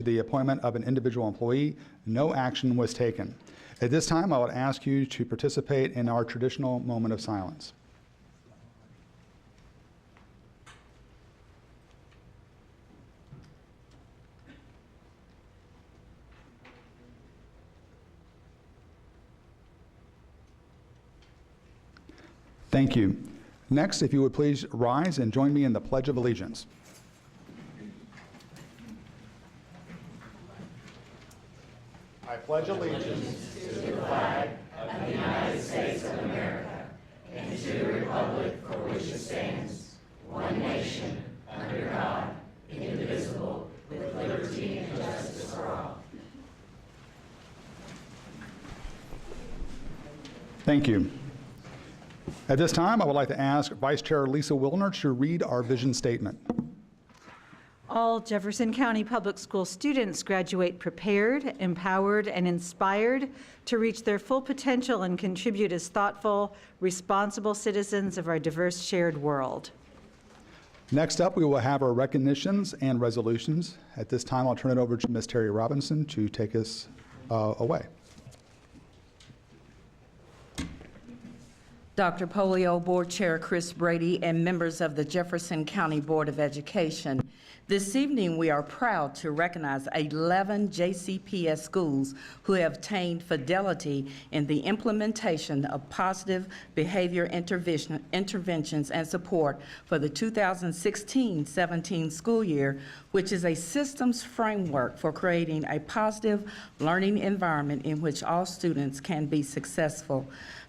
the appointment of an individual employee, no action was taken. At this time, I would ask you to participate in our traditional moment of silence. Thank you. Next, if you would please rise and join me in the Pledge of Allegiance. I pledge allegiance to the flag of the United States of America and to the republic for which it stands, one nation, under God, indivisible, with liberty and justice for all. Thank you. At this time, I would like to ask Vice Chair Lisa Wilner to read our vision statement. All Jefferson County Public School students graduate prepared, empowered, and inspired to reach their full potential and contribute as thoughtful, responsible citizens of our diverse shared world. Next up, we will have our recognitions and resolutions. At this time, I'll turn it over to Ms. Terry Robinson to take us away. Dr. Polio, Board Chair Chris Brady, and members of the Jefferson County Board of Education. This evening, we are proud to recognize 11 JCPS schools who have attained fidelity in the implementation of positive behavior interventions and support for the 2016-17 school year, which is a systems framework for creating a positive learning environment in which all students can be successful.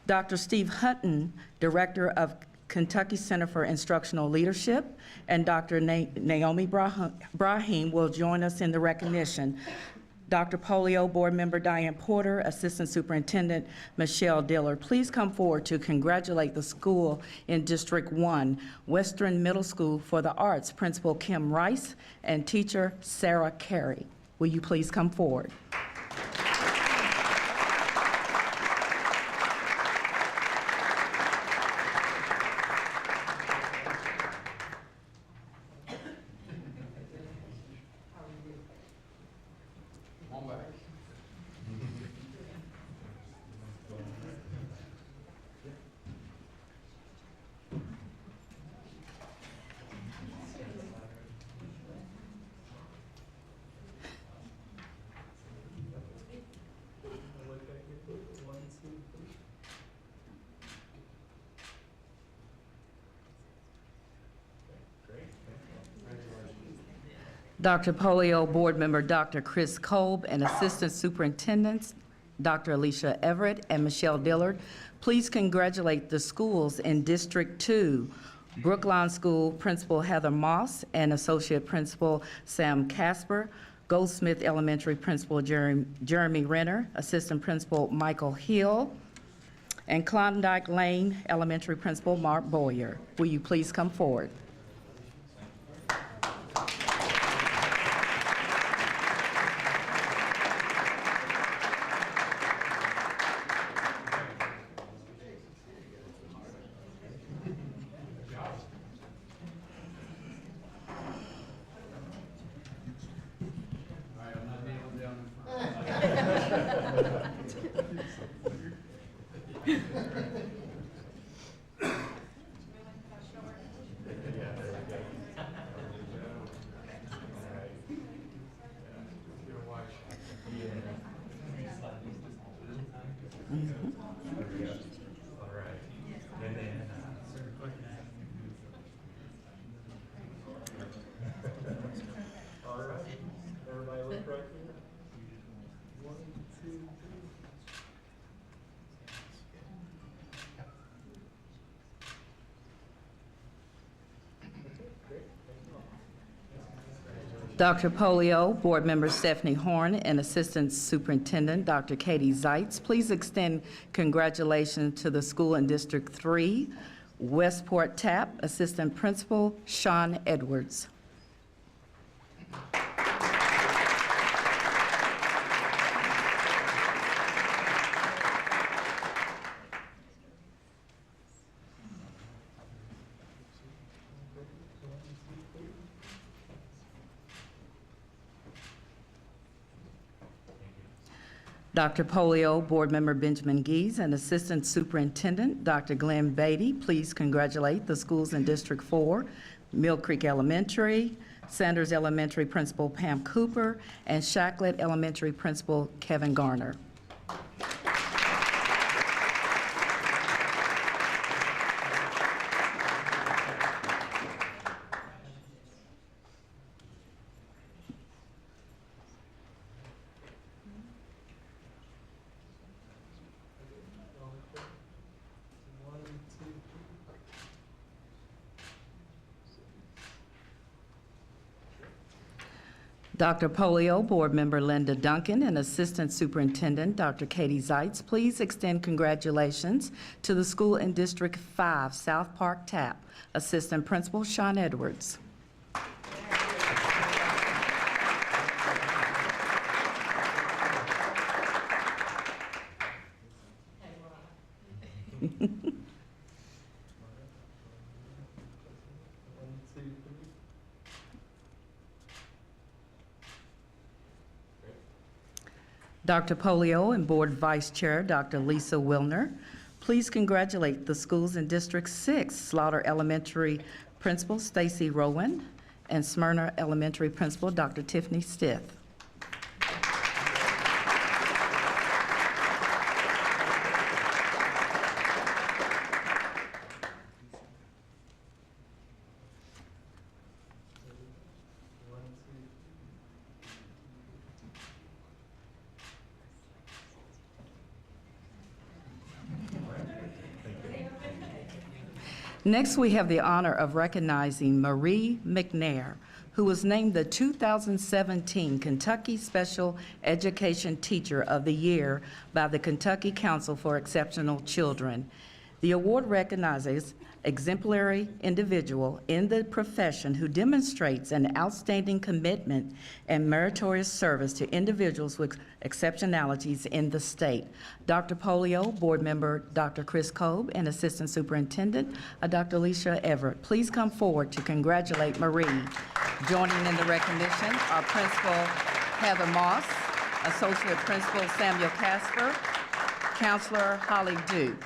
Dr. Steve Hutton, Director of Kentucky Center for Instructional Leadership, and Dr. Naomi Brahim will join us in the recognition. Dr. Polio, Board Member Diane Porter, Assistant Superintendent Michelle Dillard, please come forward to congratulate the school in District 1, Western Middle School for the Arts, Principal Kim Rice and teacher Sarah Carey. Will you please come forward? Dr. Polio, Board Member Dr. Chris Kolb, and Assistant Superintendents Dr. Alicia Everett and Michelle Dillard, please congratulate the schools in District 2, Brookline School Principal Heather Moss and Associate Principal Sam Casper, Goldsmith Elementary Principal Jeremy Renner, Assistant Principal Michael Hill, and Klondike Lane Elementary Principal Mark Boyer. Will you please come forward? Dr. Polio, Board Member Stephanie Horn, and Assistant Superintendent Dr. Katie Zeitz, please extend congratulations to the school in District 3, Westport TAP, Assistant Principal Sean Edwards. Dr. Polio, Board Member Benjamin Gees, and Assistant Superintendent Dr. Glenn Beatty, please congratulate the schools in District 4, Mill Creek Elementary, Sanders Elementary Principal Pam Cooper, and Shacklet Elementary Principal Kevin Garner. Dr. Polio, Board Member Linda Duncan, and Assistant Superintendent Dr. Katie Zeitz, please extend congratulations to the school in District 5, South Park TAP, Assistant Principal Sean Edwards. Dr. Polio and Board Vice Chair Dr. Lisa Wilner, please congratulate the schools in District 6, Slaughter Elementary Principal Stacy Rowan and Smyrna Elementary Principal Dr. Tiffany Stith. Next, we have the honor of recognizing Marie McNair, who was named the 2017 Kentucky Special Education Teacher of the Year by the Kentucky Council for Exceptional Children. The award recognizes exemplary individual in the profession who demonstrates an outstanding commitment and meritorious service to individuals with exceptionalities in the state. Dr. Polio, Board Member Dr. Chris Kolb, and Assistant Superintendent Dr. Alicia Everett, please come forward to congratulate Marie. Joining in the recognition are Principal Heather Moss, Associate Principal Samuel Casper, Counselor Holly Duke.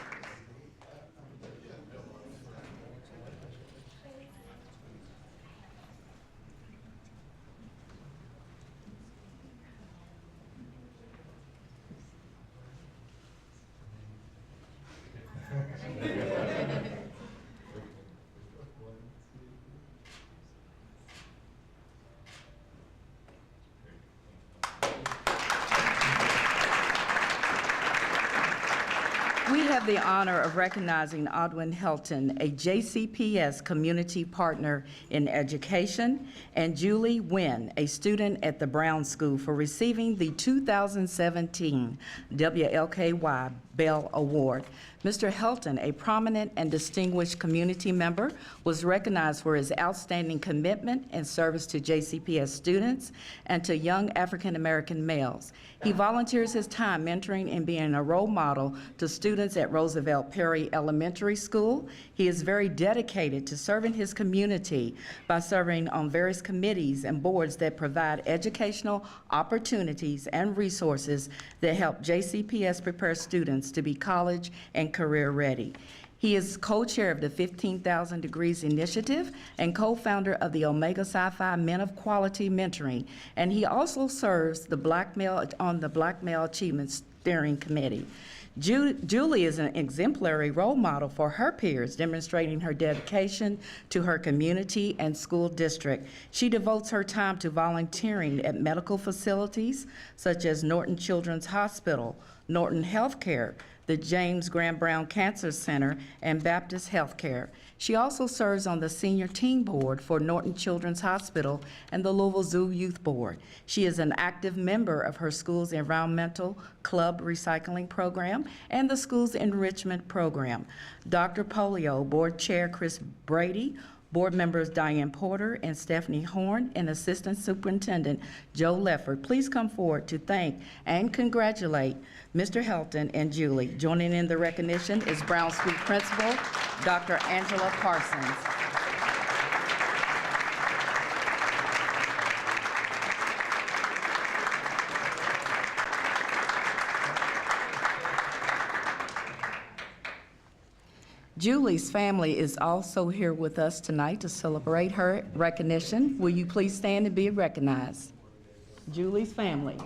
We have the honor of recognizing Odwin Hilton, a JCPS community partner in education, and Julie Wynn, a student at the Brown School, for receiving the 2017 WLKY Bell Award. Mr. Shelton, a prominent and distinguished community member, was recognized for his outstanding commitment and service to JCPS students and to young African American males. He volunteers his time mentoring and being a role model to students at Roosevelt Perry Elementary School. He is very dedicated to serving his community by serving on various committees and boards that provide educational opportunities and resources that help JCPS prepare students to be college and career ready. He is co-chair of the 15,000 Degrees Initiative and co-founder of the Omega Psi Phi Men of Quality Mentoring, and he also serves on the Black Male Achievement Steering Committee. Julie is an exemplary role model for her peers, demonstrating her dedication to her community and school district. She devotes her time to volunteering at medical facilities such as Norton Children's Hospital, Norton Healthcare, the James Graham Brown Cancer Center, and Baptist Healthcare. She also serves on the Senior Team Board for Norton Children's Hospital and the Louisville Zoo Youth Board. She is an active member of her school's Environmental Club Recycling Program and the school's Enrichment Program. Dr. Polio, Board Chair Chris Brady, Board members Diane Porter and Stephanie Horn, and Assistant Superintendent Joe Lefford, please come forward to thank and congratulate Mr. Shelton and Julie. Joining in the recognition is Brown School Principal Dr. Angela Parsons. Julie's family is also here with us tonight to celebrate her recognition. Will you please stand and be recognized? Julie's family.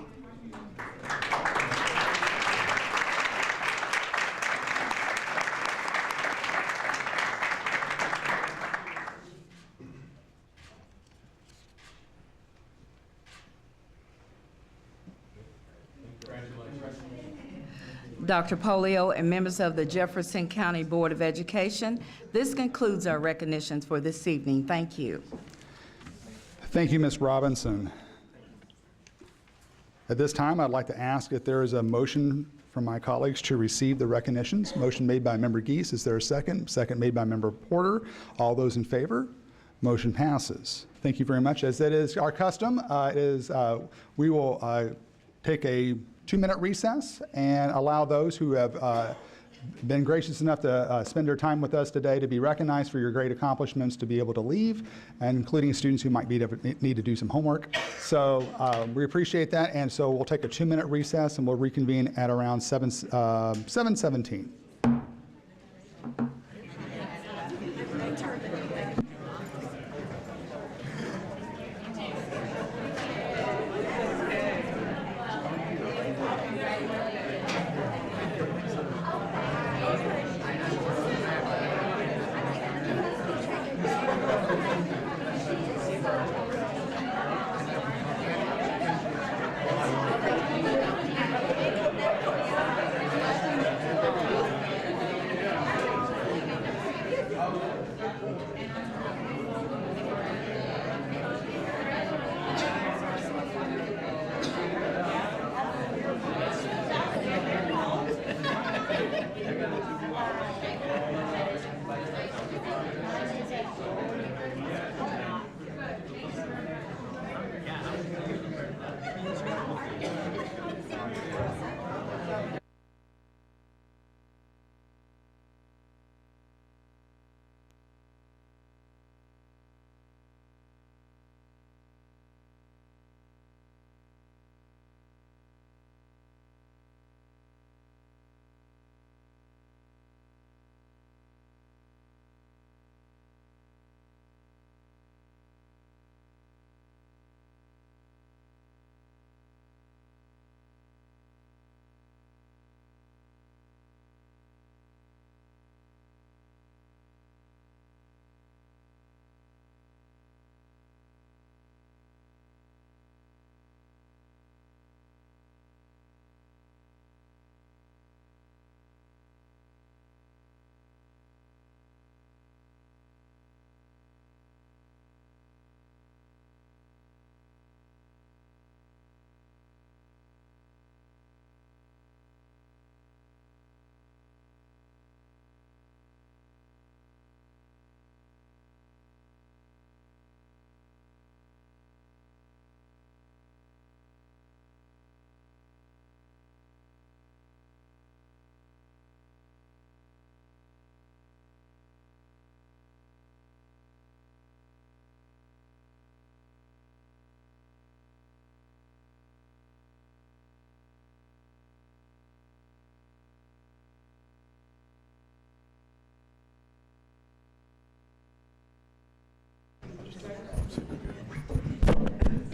Dr. Polio and members of the Jefferson County Board of Education, this concludes our recognitions for this evening. Thank you. Thank you, Ms. Robinson. At this time, I'd like to ask if there is a motion from my colleagues to receive the recognitions. Motion made by Member Geese. Is there a second? Second made by Member Porter. All those in favor? Motion passes. Thank you very much. As it is our custom, we will take a 2-minute recess and allow those who have been gracious enough to spend their time with us today to be recognized for your great accomplishments to be able to leave, and including students who might need to do some homework. So we appreciate that, and so we'll take a 2-minute recess and we'll reconvene at around 7:17.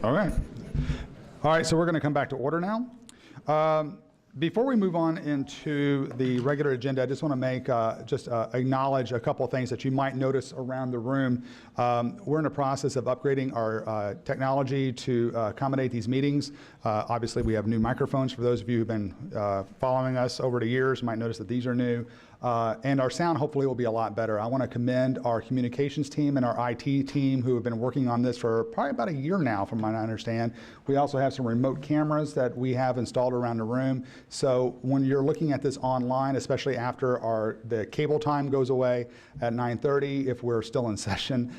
All right, so we're going to come back to order now. Before we move on into the regular agenda, I just want to make acknowledge a couple of things that you might notice around the room. We're in the process of upgrading our technology to accommodate these meetings. Obviously, we have new microphones. For those of you who've been following us over the years, you might notice that these are new. And our sound hopefully will be a lot better. I want to commend our communications team and our IT team who have been working on this for probably about a year now, from what I understand. We also have some remote cameras that we have installed around the room. So when you're looking at this online, especially after the cable time goes away at 9:30, if we're still in session,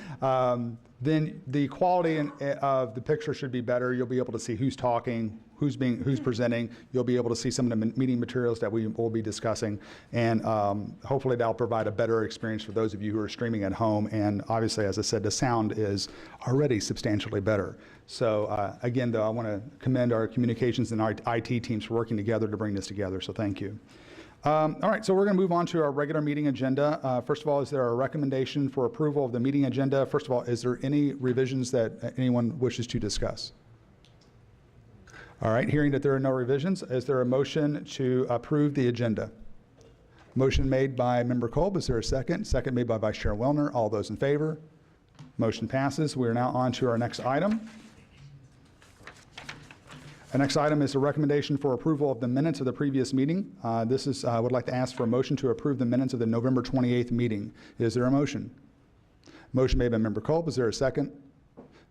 then the quality of the picture should be better. You'll be able to see who's talking, who's presenting. You'll be able to see some of the meeting materials that we will be discussing, and hopefully that'll provide a better experience for those of you who are streaming at home. And obviously, as I said, the sound is already substantially better. So again, though, I want to commend our communications and our IT teams for working together to bring this together. So thank you. All right, so we're going to move on to our regular meeting agenda. First of all, is there a recommendation for approval of the meeting agenda? First of all, is there any revisions that anyone wishes to discuss? All right, hearing that there are no revisions, is there a motion to approve the agenda? Motion made by Member Kolb. Is there a second? Second made by Vice Chair Wellner. All those in favor? Motion passes. We are now on to our next item. The next item is a recommendation for approval of the minutes of the previous meeting. I would like to ask for a motion to approve the minutes of the November 28th meeting. Is there a motion? Motion made by Member Kolb. Is there a second?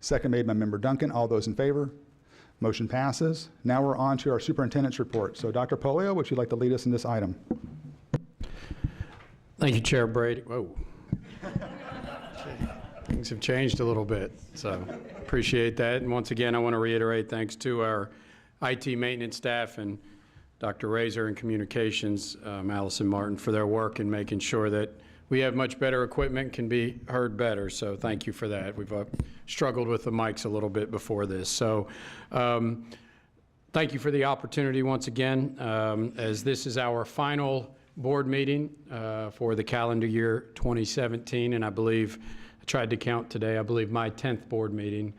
Second made by Member Duncan. All those in favor? Motion passes. Now we're on to our superintendent's report. So Dr. Polio, would you like to lead us in this item? Thank you, Chair Brady. Whoa. Things have changed a little bit, so appreciate that. And once again, I want to reiterate thanks to our IT maintenance staff and Dr. Razor in communications, Allison Martin, for their work in making sure that we have much better equipment, can be heard better. So thank you for that. We've struggled with the mics a little bit before this. So thank you for the opportunity once again, as this is our final board meeting for the calendar year 2017, and I tried to count today, I believe my 10th board meeting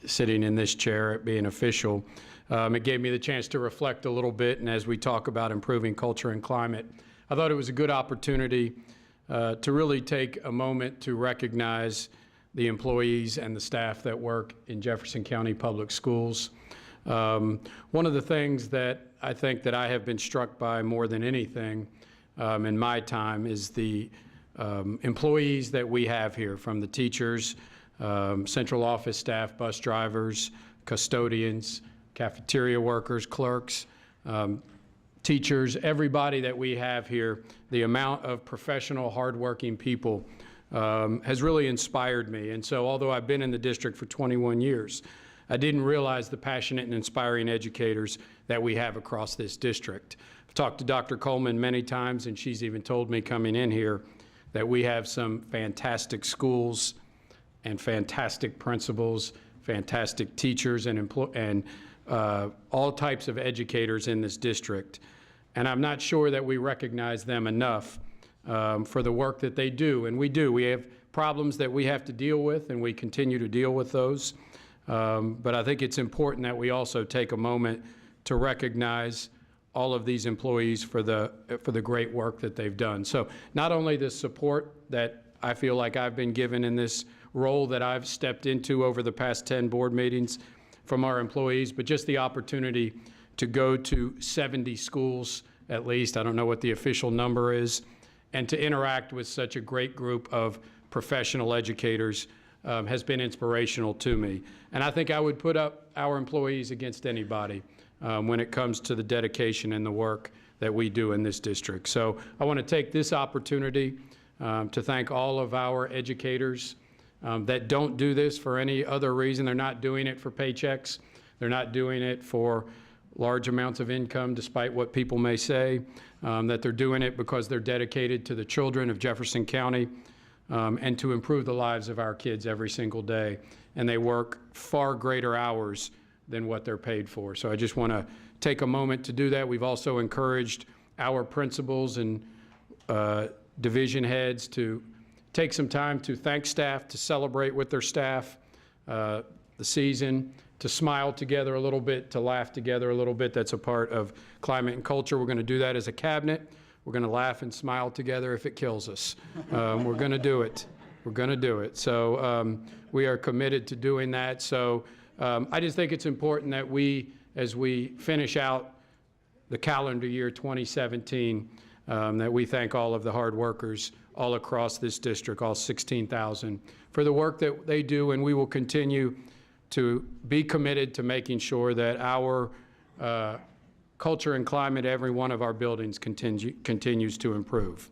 sitting in this chair, being official. It gave me the chance to reflect a little bit, and as we talk about improving culture and climate, I thought it was a good opportunity to really take a moment to recognize the employees and the staff that work in Jefferson County Public Schools. One of the things that I think that I have been struck by more than anything in my time is the employees that we have here, from the teachers, central office staff, bus drivers, custodians, cafeteria workers, clerks, teachers, everybody that we have here. The amount of professional, hardworking people has really inspired me. And so although I've been in the district for 21 years, I didn't realize the passionate and inspiring educators that we have across this district. I've talked to Dr. Coleman many times, and she's even told me coming in here that we have some fantastic schools and fantastic principals, fantastic teachers, and all types of educators in this district. And I'm not sure that we recognize them enough for the work that they do. And we do. We have problems that we have to deal with, and we continue to deal with those. But I think it's important that we also take a moment to recognize all of these employees for the great work that they've done. So not only the support that I feel like I've been given in this role that I've stepped into over the past 10 board meetings from our employees, but just the opportunity to go to 70 schools at least, I don't know what the official number is, and to interact with such a great group of professional educators has been inspirational to me. And I think I would put up our employees against anybody when it comes to the dedication and the work that we do in this district. So I want to take this opportunity to thank all of our educators that don't do this for any other reason. They're not doing it for paychecks. They're not doing it for large amounts of income, despite what people may say, that they're doing it because they're dedicated to the children of Jefferson County and to improve the lives of our kids every single day. And they work far greater hours than what they're paid for. So I just want to take a moment to do that. We've also encouraged our principals and division heads to take some time to thank staff, to celebrate with their staff the season, to smile together a little bit, to laugh together a little bit. That's a part of climate and culture. We're going to do that as a cabinet. We're going to laugh and smile together if it kills us. We're going to do it. We're going to do it. So we are committed to doing that. So I just think it's important that we, as we finish out the calendar year 2017, that we thank all of the hard workers all across this district, all 16,000, for the work that they do, and we will continue to be committed to making sure that our culture and climate, every one of our buildings continues to improve.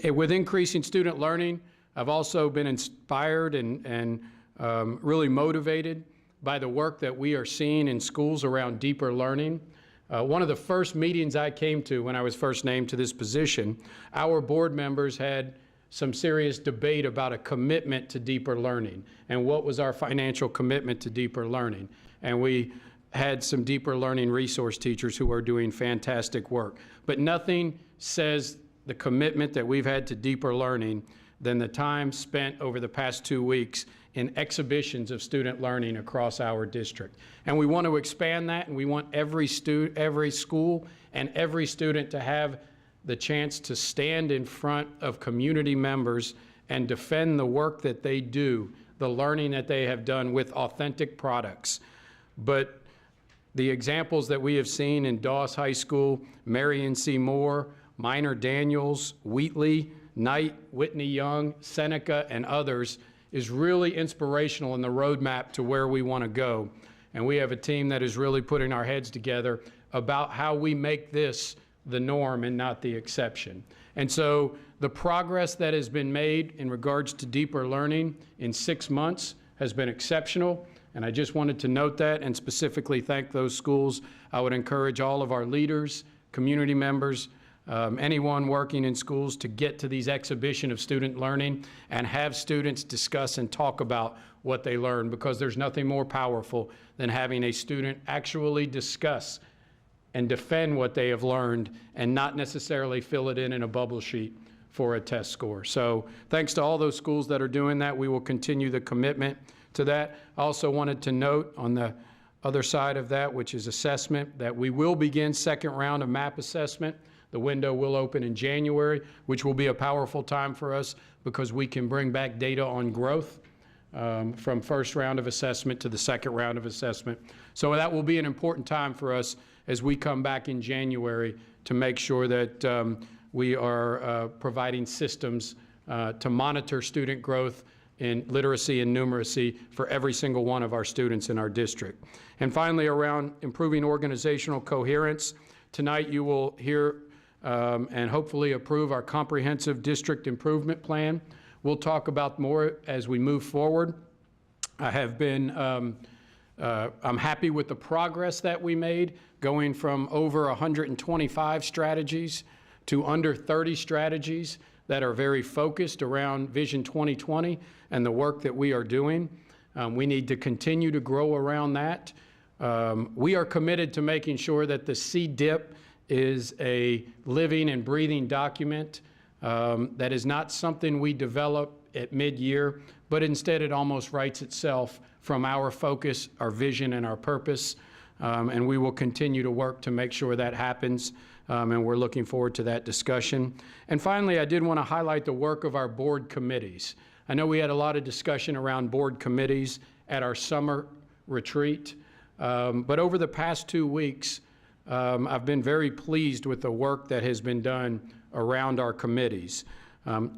With increasing student learning, I've also been inspired and really motivated by the work that we are seeing in schools around deeper learning. One of the first meetings I came to when I was first named to this position, our board members had some serious debate about a commitment to deeper learning and what was our financial commitment to deeper learning. And we had some deeper learning resource teachers who are doing fantastic work. But nothing says the commitment that we've had to deeper learning than the time spent over the past 2 weeks in exhibitions of student learning across our district. And we want to expand that, and we want every school and every student to have the chance to stand in front of community members and defend the work that they do, the learning that they have done with authentic products. But the examples that we have seen in Doss High School, Marion C. Moore, Minor Daniels, Wheatley, Knight, Whitney Young, Seneca, and others is really inspirational in the roadmap to where we want to go. And we have a team that is really putting our heads together about how we make this the norm and not the exception. And so the progress that has been made in regards to deeper learning in 6 months has been exceptional. And I just wanted to note that and specifically thank those schools. I would encourage all of our leaders, community members, anyone working in schools to get to these exhibition of student learning and have students discuss and talk about what they learned, because there's nothing more powerful than having a student actually discuss and defend what they have learned and not necessarily fill it in a bubble sheet for a test score. So thanks to all those schools that are doing that. We will continue the commitment to that. I also wanted to note on the other side of that, which is assessment, that we will begin second round of MAP assessment. The window will open in January, which will be a powerful time for us because we can bring back data on growth from first round of assessment to the second round of assessment. So that will be an important time for us as we come back in January to make sure that we are providing systems to monitor student growth in literacy and numeracy for every single one of our students in our district. And finally, around improving organizational coherence, tonight you will hear and hopefully approve our comprehensive district improvement plan. We'll talk about more as we move forward. I have been, I'm happy with the progress that we made, going from over 125 strategies to under 30 strategies that are very focused around Vision 2020 and the work that we are doing. We need to continue to grow around that. We are committed to making sure that the CDIP is a living and breathing document that is not something we develop at mid-year, but instead it almost writes itself from our focus, our vision, and our purpose. And we will continue to work to make sure that happens, and we're looking forward to that discussion. And finally, I did want to highlight the work of our board committees. I know we had a lot of discussion around board committees at our summer retreat, but over the past 2 weeks, I've been very pleased with the work that has been done around our committees.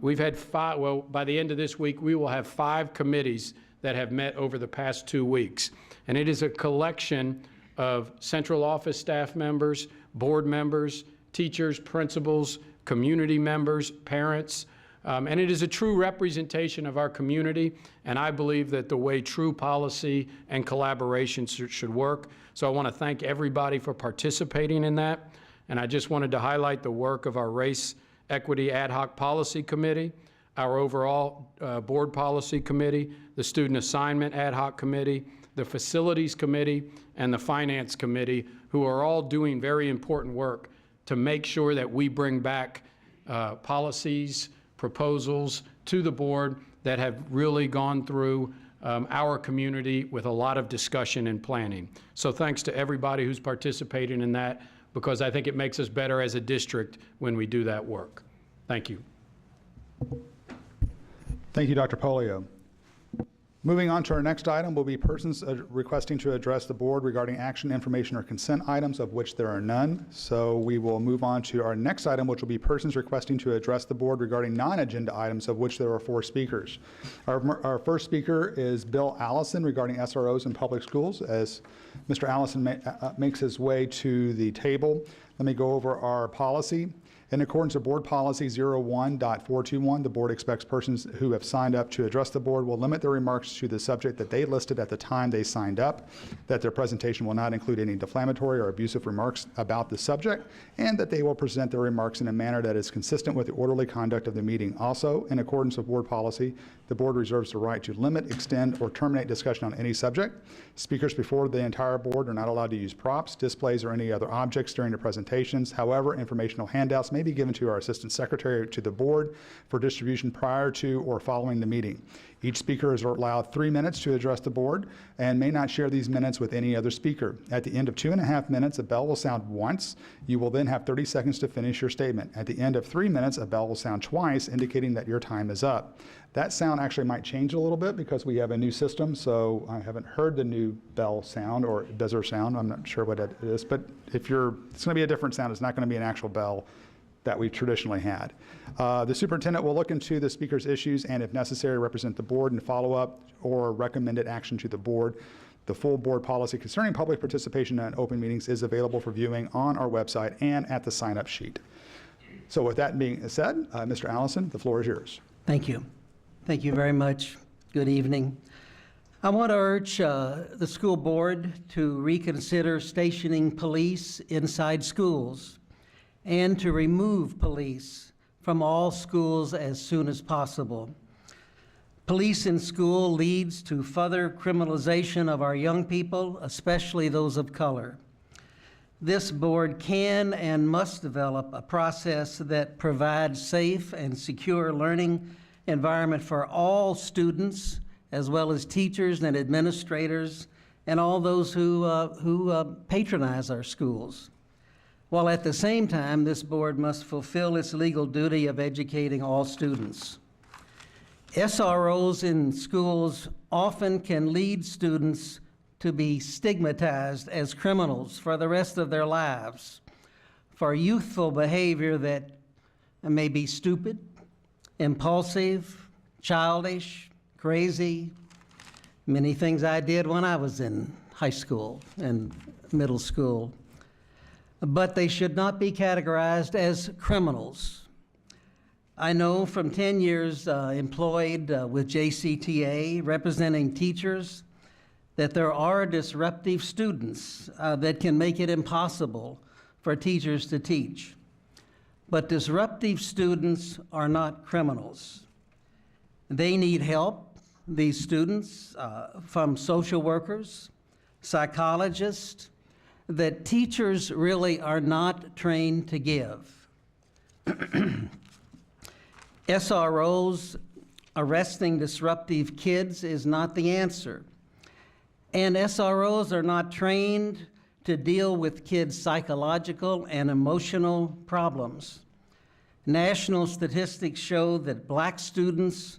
We've had 5, well, by the end of this week, we will have 5 committees that have met over the past 2 weeks. And it is a collection of central office staff members, board members, teachers, principals, community members, parents, and it is a true representation of our community, and I believe that the way true policy and collaboration should work. So I want to thank everybody for participating in that, and I just wanted to highlight the work of our Race Equity Ad Hoc Policy Committee, our overall Board Policy Committee, the Student Assignment Ad Hoc Committee, the Facilities Committee, and the Finance Committee, who are all doing very important work to make sure that we bring back policies, proposals to the board that have really gone through our community with a lot of discussion and planning. So thanks to everybody who's participating in that, because I think it makes us better as a district when we do that work. Thank you. Thank you, Dr. Polio. Moving on to our next item will be persons requesting to address the board regarding action, information, or consent items, of which there are none. So we will move on to our next item, which will be persons requesting to address the board regarding non-agenda items, of which there are 4 speakers. Our first speaker is Bill Allison regarding SROs in public schools. As Mr. Allison makes his way to the table, let me go over our policy. In accordance with Board Policy 01.421, the board expects persons who have signed up to address the board will limit their remarks to the subject that they listed at the time they signed up, that their presentation will not include any defamatory or abusive remarks about the subject, and that they will present their remarks in a manner that is consistent with the orderly conduct of the meeting. Also, in accordance with board policy, the board reserves the right to limit, extend, or terminate discussion on any subject. Speakers before the entire board are not allowed to use props, displays, or any other objects during the presentations. However, informational handouts may be given to our Assistant Secretary to the board for distribution prior to or following the meeting. Each speaker is allowed 3 minutes to address the board and may not share these minutes with any other speaker. At the end of 2.5 minutes, a bell will sound once. You will then have 30 seconds to finish your statement. At the end of 3 minutes, a bell will sound twice, indicating that your time is up. That sound actually might change a little bit because we have a new system, so I haven't heard the new bell sound or buzzer sound. I'm not sure what it is, but it's going to be a different sound. It's not going to be an actual bell that we've traditionally had. The superintendent will look into the speaker's issues and, if necessary, represent the board and follow up or recommended action to the board. The full board policy concerning public participation in open meetings is available for viewing on our website and at the sign-up sheet. So with that being said, Mr. Allison, the floor is yours. Thank you. Thank you very much. Good evening. I want to urge the school board to reconsider stationing police inside schools and to remove police from all schools as soon as possible. Police in school leads to further criminalization of our young people, especially those of color. This board can and must develop a process that provides safe and secure learning environment for all students, as well as teachers and administrators and all those who patronize our schools. While at the same time, this board must fulfill its legal duty of educating all students. SROs in schools often can lead students to be stigmatized as criminals for the rest of their lives for youthful behavior that may be stupid, impulsive, childish, crazy, many things I did when I was in high school and middle school. But they should not be categorized as criminals. I know from 10 years employed with JCTA representing teachers that there are disruptive students that can make it impossible for teachers to teach. But disruptive students are not criminals. They need help, these students, from social workers, psychologists, that teachers really are not trained to give. SROs arresting disruptive kids is not the answer. And SROs are not trained to deal with kids' psychological and emotional problems. National statistics show that Black students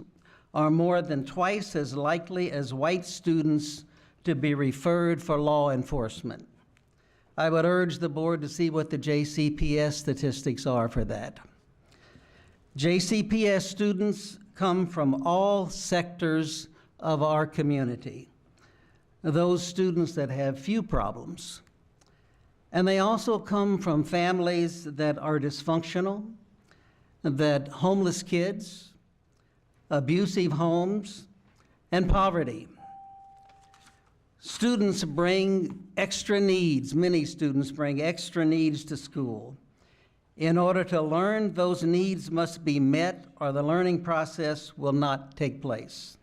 are more than twice as likely as white students to be referred for law enforcement. I would urge the board to see what the JCPS statistics are for that. JCPS students come from all sectors of our community, those students that have few problems. And they also come from families that are dysfunctional, that homeless kids, abusive homes, and poverty. Students bring extra needs, many students bring extra needs to school. In order to learn, those needs must be met or the learning process will not take place.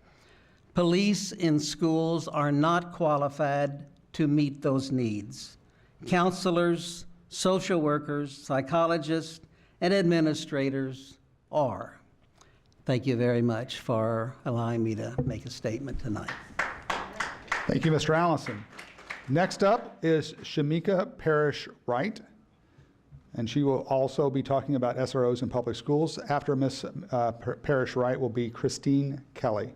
Police in schools are not qualified to meet those needs. Counselors, social workers, psychologists, and administrators are. Thank you very much for allowing me to make a statement tonight. Thank you, Mr. Allison. Next up is Shamika Parrish Wright, and she will also be talking about SROs in public schools. After Ms. Parrish Wright will be Christi Kelly.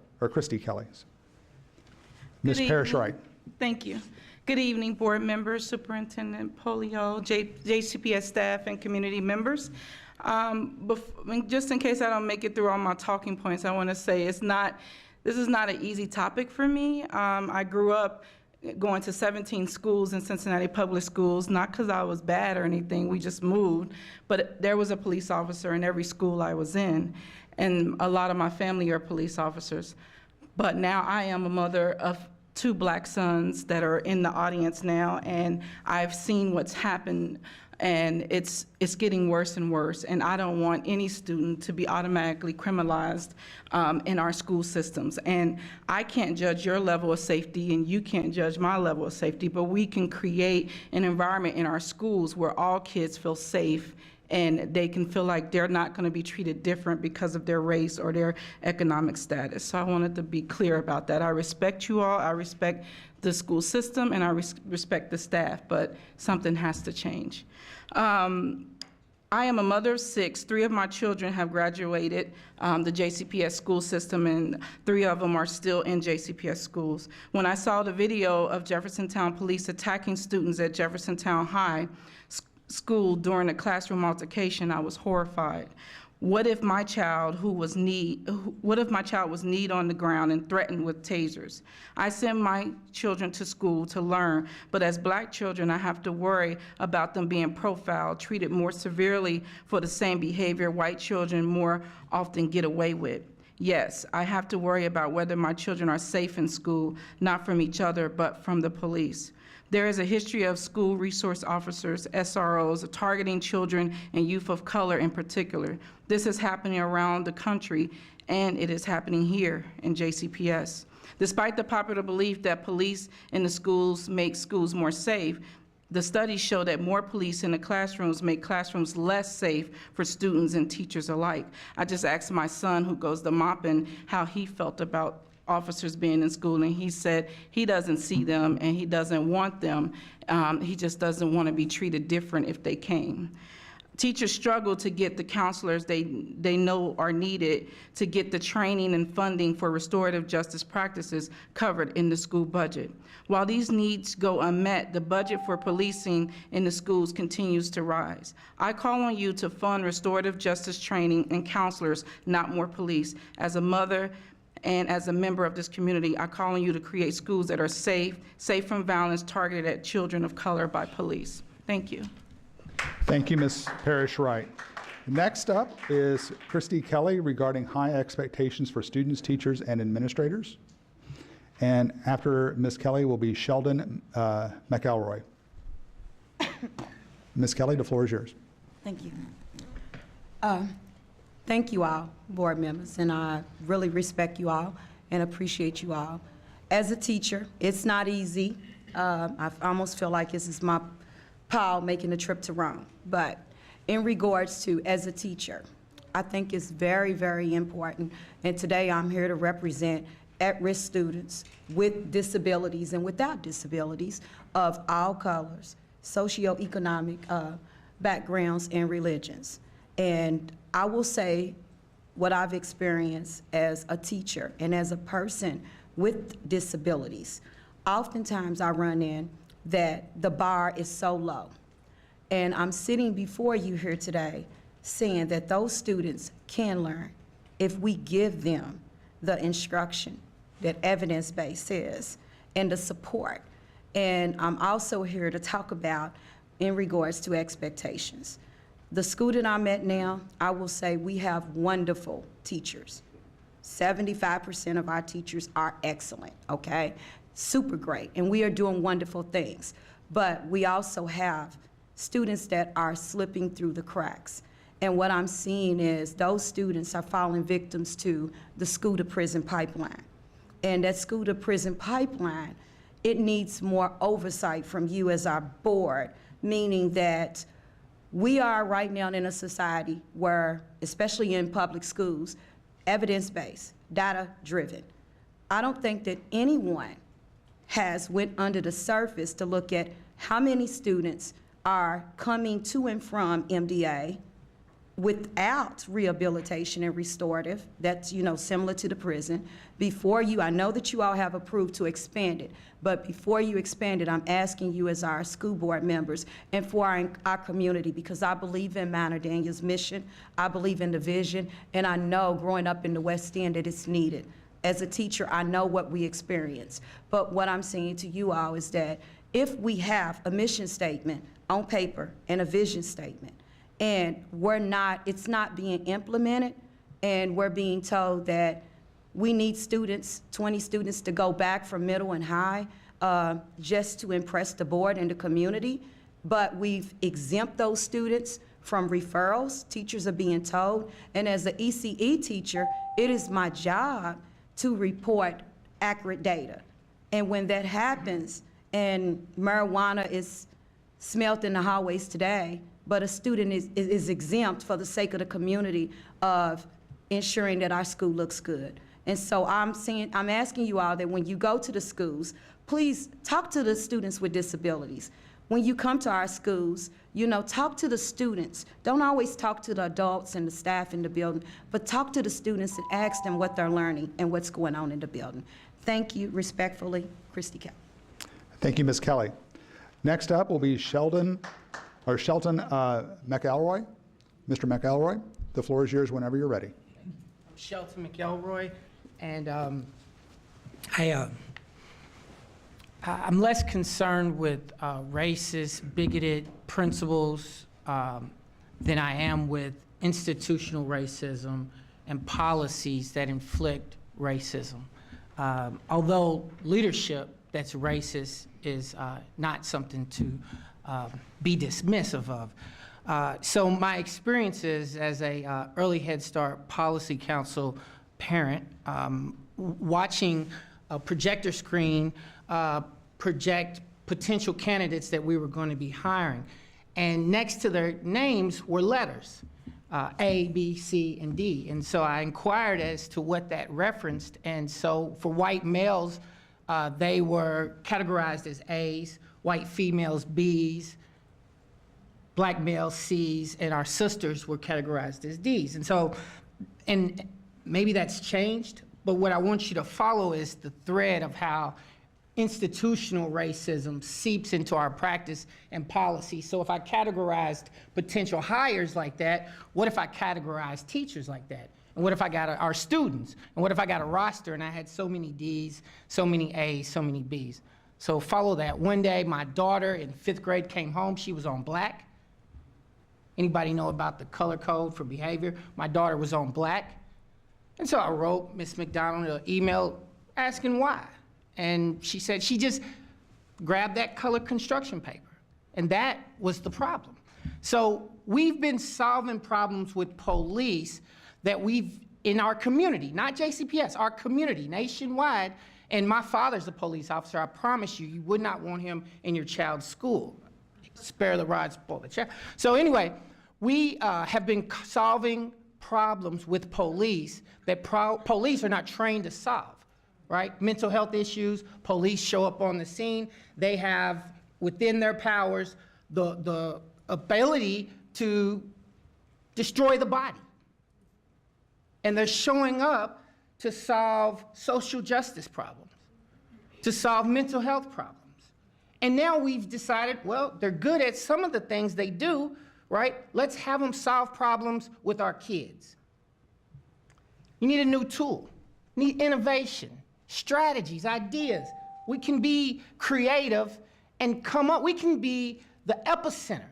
Ms. Parrish Wright. Thank you. Good evening, board members, Superintendent Polio, JCPS staff, and community members. Just in case I don't make it through all my talking points, I want to say this is not an easy topic for me. I grew up going to 17 schools in Cincinnati Public Schools, not because I was bad or anything, we just moved, but there was a police officer in every school I was in, and a lot of my family are police officers. But now I am a mother of 2 black sons that are in the audience now, and I've seen what's happened, and it's getting worse and worse, and I don't want any student to be automatically criminalized in our school systems. And I can't judge your level of safety, and you can't judge my level of safety, but we can create an environment in our schools where all kids feel safe and they can feel like they're not going to be treated different because of their race or their economic status. So I wanted to be clear about that. I respect you all, I respect the school system, and I respect the staff, but something has to change. I am a mother of 6. 3 of my children have graduated the JCPS school system, and 3 of them are still in JCPS schools. When I saw the video of Jeffersontown police attacking students at Jeffersontown High School during a classroom altercation, I was horrified. What if my child was kneed on the ground and threatened with tasers? I send my children to school to learn, but as black children, I have to worry about them being profiled, treated more severely for the same behavior white children more often get away with. Yes, I have to worry about whether my children are safe in school, not from each other, but from the police. There is a history of school resource officers, SROs, targeting children and youth of color in particular. This is happening around the country, and it is happening here in JCPS. Despite the popular belief that police in the schools make schools more safe, the studies show that more police in the classrooms make classrooms less safe for students and teachers alike. I just asked my son, who goes to Maupin, how he felt about officers being in school, and he said he doesn't see them and he doesn't want them. He just doesn't want to be treated different if they came. Teachers struggle to get the counselors they know are needed to get the training and funding for restorative justice practices covered in the school budget. While these needs go unmet, the budget for policing in the schools continues to rise. I call on you to fund restorative justice training and counselors, not more police. As a mother and as a member of this community, I call on you to create schools that are safe from violence targeted at children of color by police. Thank you. Thank you, Ms. Parrish-Wright. Next up is Christi Kelly regarding high expectations for students, teachers, and administrators. And after Ms. Kelly will be Sheldon McElroy. Ms. Kelly, the floor is yours. Thank you. Thank you all, board members, and I really respect you all and appreciate you all. As a teacher, it's not easy. I almost feel like this is my pal making a trip to Rome. But in regards to as a teacher, I think it's very, very important. And today I'm here to represent at-risk students with disabilities and without disabilities of all colors, socioeconomic backgrounds, and religions. And I will say what I've experienced as a teacher and as a person with disabilities. Oftentimes I run in that the bar is so low. And I'm sitting before you here today saying that those students can learn if we give them the instruction that evidence-based is and the support. And I'm also here to talk about in regards to expectations. The school that I'm at now, I will say we have wonderful teachers. 75% of our teachers are excellent, okay? Super great, and we are doing wonderful things. But we also have students that are slipping through the cracks. And what I'm seeing is those students are falling victims to the school-to-prison pipeline. And that school-to-prison pipeline, it needs more oversight from you as our board, meaning that we are right now in a society where, especially in public schools, evidence-based, data-driven. I don't think that anyone has went under the surface to look at how many students are coming to and from MDA without rehabilitation and restorative. That's, similar to the prison. Before you, I know that you all have approved to expand it, but before you expand it, I'm asking you as our school board members and for our community, because I believe in Miner Daniel's mission, I believe in the vision, and I know growing up in the West End that it's needed. As a teacher, I know what we experience. But what I'm saying to you all is that if we have a mission statement on paper and a vision statement, and it's not being implemented, and we're being told that we need students, 20 students, to go back from middle and high just to impress the board and the community, but we've exempt those students from referrals, teachers are being told, and as an ECE teacher, it is my job to report accurate data. And when that happens, and marijuana is smelled in the hallways today, but a student is exempt for the sake of the community of ensuring that our school looks good. And so I'm asking you all that when you go to the schools, please talk to the students with disabilities. When you come to our schools, talk to the students. Don't always talk to the adults and the staff in the building, but talk to the students and ask them what they're learning and what's going on in the building. Thank you. Respectfully, Christi Kelly. Thank you, Ms. Kelly. Next up will be Shelton McElroy. Mr. McElroy, the floor is yours whenever you're ready. I'm Shelton McElroy, and I'm less concerned with racist, bigoted principles than I am with institutional racism and policies that inflict racism. Although leadership that's racist is not something to be dismissive of. So my experiences as a early Head Start Policy Council parent, watching a projector screen project potential candidates that we were going to be hiring. And next to their names were letters, A, B, C, and D. And so I inquired as to what that referenced. And so for white males, they were categorized as A's, white females, B's, black males, C's, and our sisters were categorized as D's. And so, and maybe that's changed, but what I want you to follow is the thread of how institutional racism seeps into our practice and policy. So if I categorized potential hires like that, what if I categorized teachers like that? And what if I got our students? And what if I got a roster and I had so many D's, so many A's, so many B's? So follow that. One day, my daughter in 5th grade came home. She was on black. Anybody know about the color code for behavior? My daughter was on black. And so I wrote Ms. McDonald an email asking why. And she said she just grabbed that colored construction paper. And that was the problem. So we've been solving problems with police that we've, in our community, not JCPS, our community, nationwide. And my father's a police officer. I promise you, you would not want him in your child's school. Spare the rod, spoil the child. So anyway, we have been solving problems with police that police are not trained to solve. Right? Mental health issues, police show up on the scene. They have within their powers the ability to destroy the body. And they're showing up to solve social justice problems, to solve mental health problems. And now we've decided, well, they're good at some of the things they do, right? Let's have them solve problems with our kids. You need a new tool, you need innovation. Strategies, ideas. We can be creative and come up, we can be the epicenter.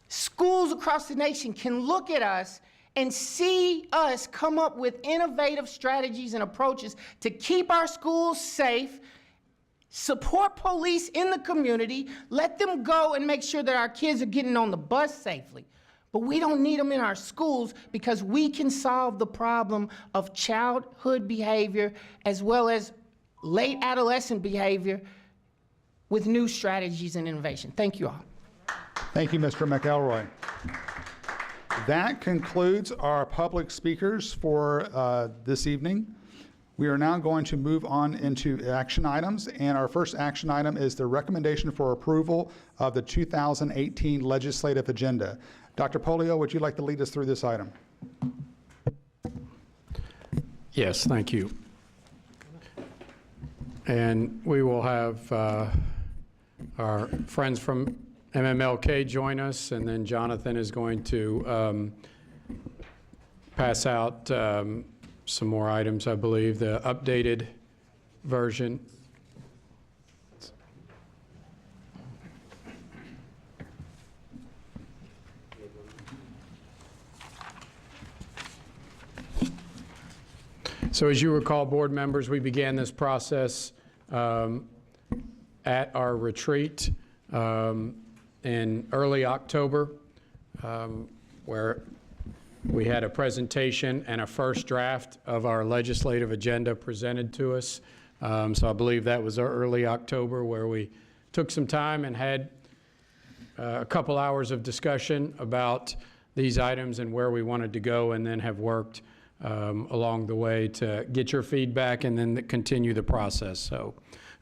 Schools across the nation can look at us and see us come up with innovative strategies and approaches to keep our schools safe, support police in the community, let them go and make sure that our kids are getting on the bus safely. But we don't need them in our schools because we can solve the problem of childhood behavior as well as late adolescent behavior with new strategies and innovation. Thank you all. Thank you, Mr. McElroy. That concludes our public speakers for this evening. We are now going to move on into action items, and our first action item is the recommendation for approval of the 2018 legislative agenda. Dr. Polio, would you like to lead us through this item? Yes, thank you. And we will have our friends from MMLK join us, and then Jonathan is going to pass out some more items, I believe. The updated version. So as you recall, board members, we began this process at our retreat in early October, where we had a presentation and a first draft of our legislative agenda presented to us. So I believe that was early October, where we took some time and had a couple hours of discussion about these items and where we wanted to go, and then have worked along the way to get your feedback and then continue the process. So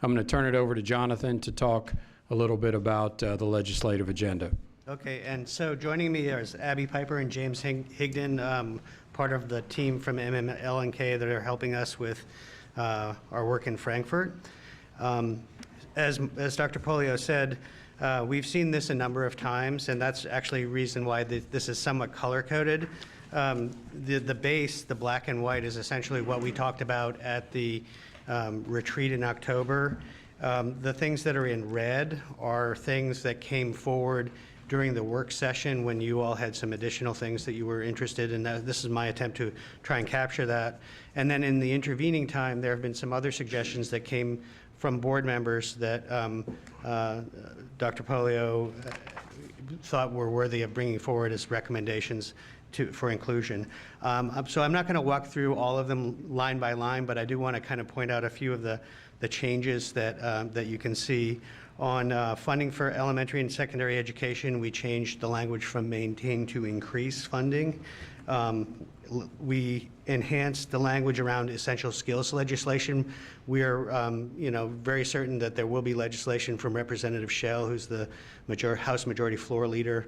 I'm going to turn it over to Jonathan to talk a little bit about the legislative agenda. Okay, and so joining me is Abby Piper and James Higdon, part of the team from MMLNK that are helping us with our work in Frankfurt. As Dr. Polio said, we've seen this a number of times, and that's actually a reason why this is somewhat color-coded. The base, the black and white, is essentially what we talked about at the retreat in October. The things that are in red are things that came forward during the work session when you all had some additional things that you were interested in. This is my attempt to try and capture that. And then in the intervening time, there have been some other suggestions that came from board members that Dr. Polio thought were worthy of bringing forward as recommendations for inclusion. So I'm not going to walk through all of them line by line, but I do want to kind of point out a few of the changes that you can see. On funding for elementary and secondary education, we changed the language from maintain to increase funding. We enhanced the language around essential skills legislation. We are, very certain that there will be legislation from Representative Shell, who's the House Majority Floor Leader.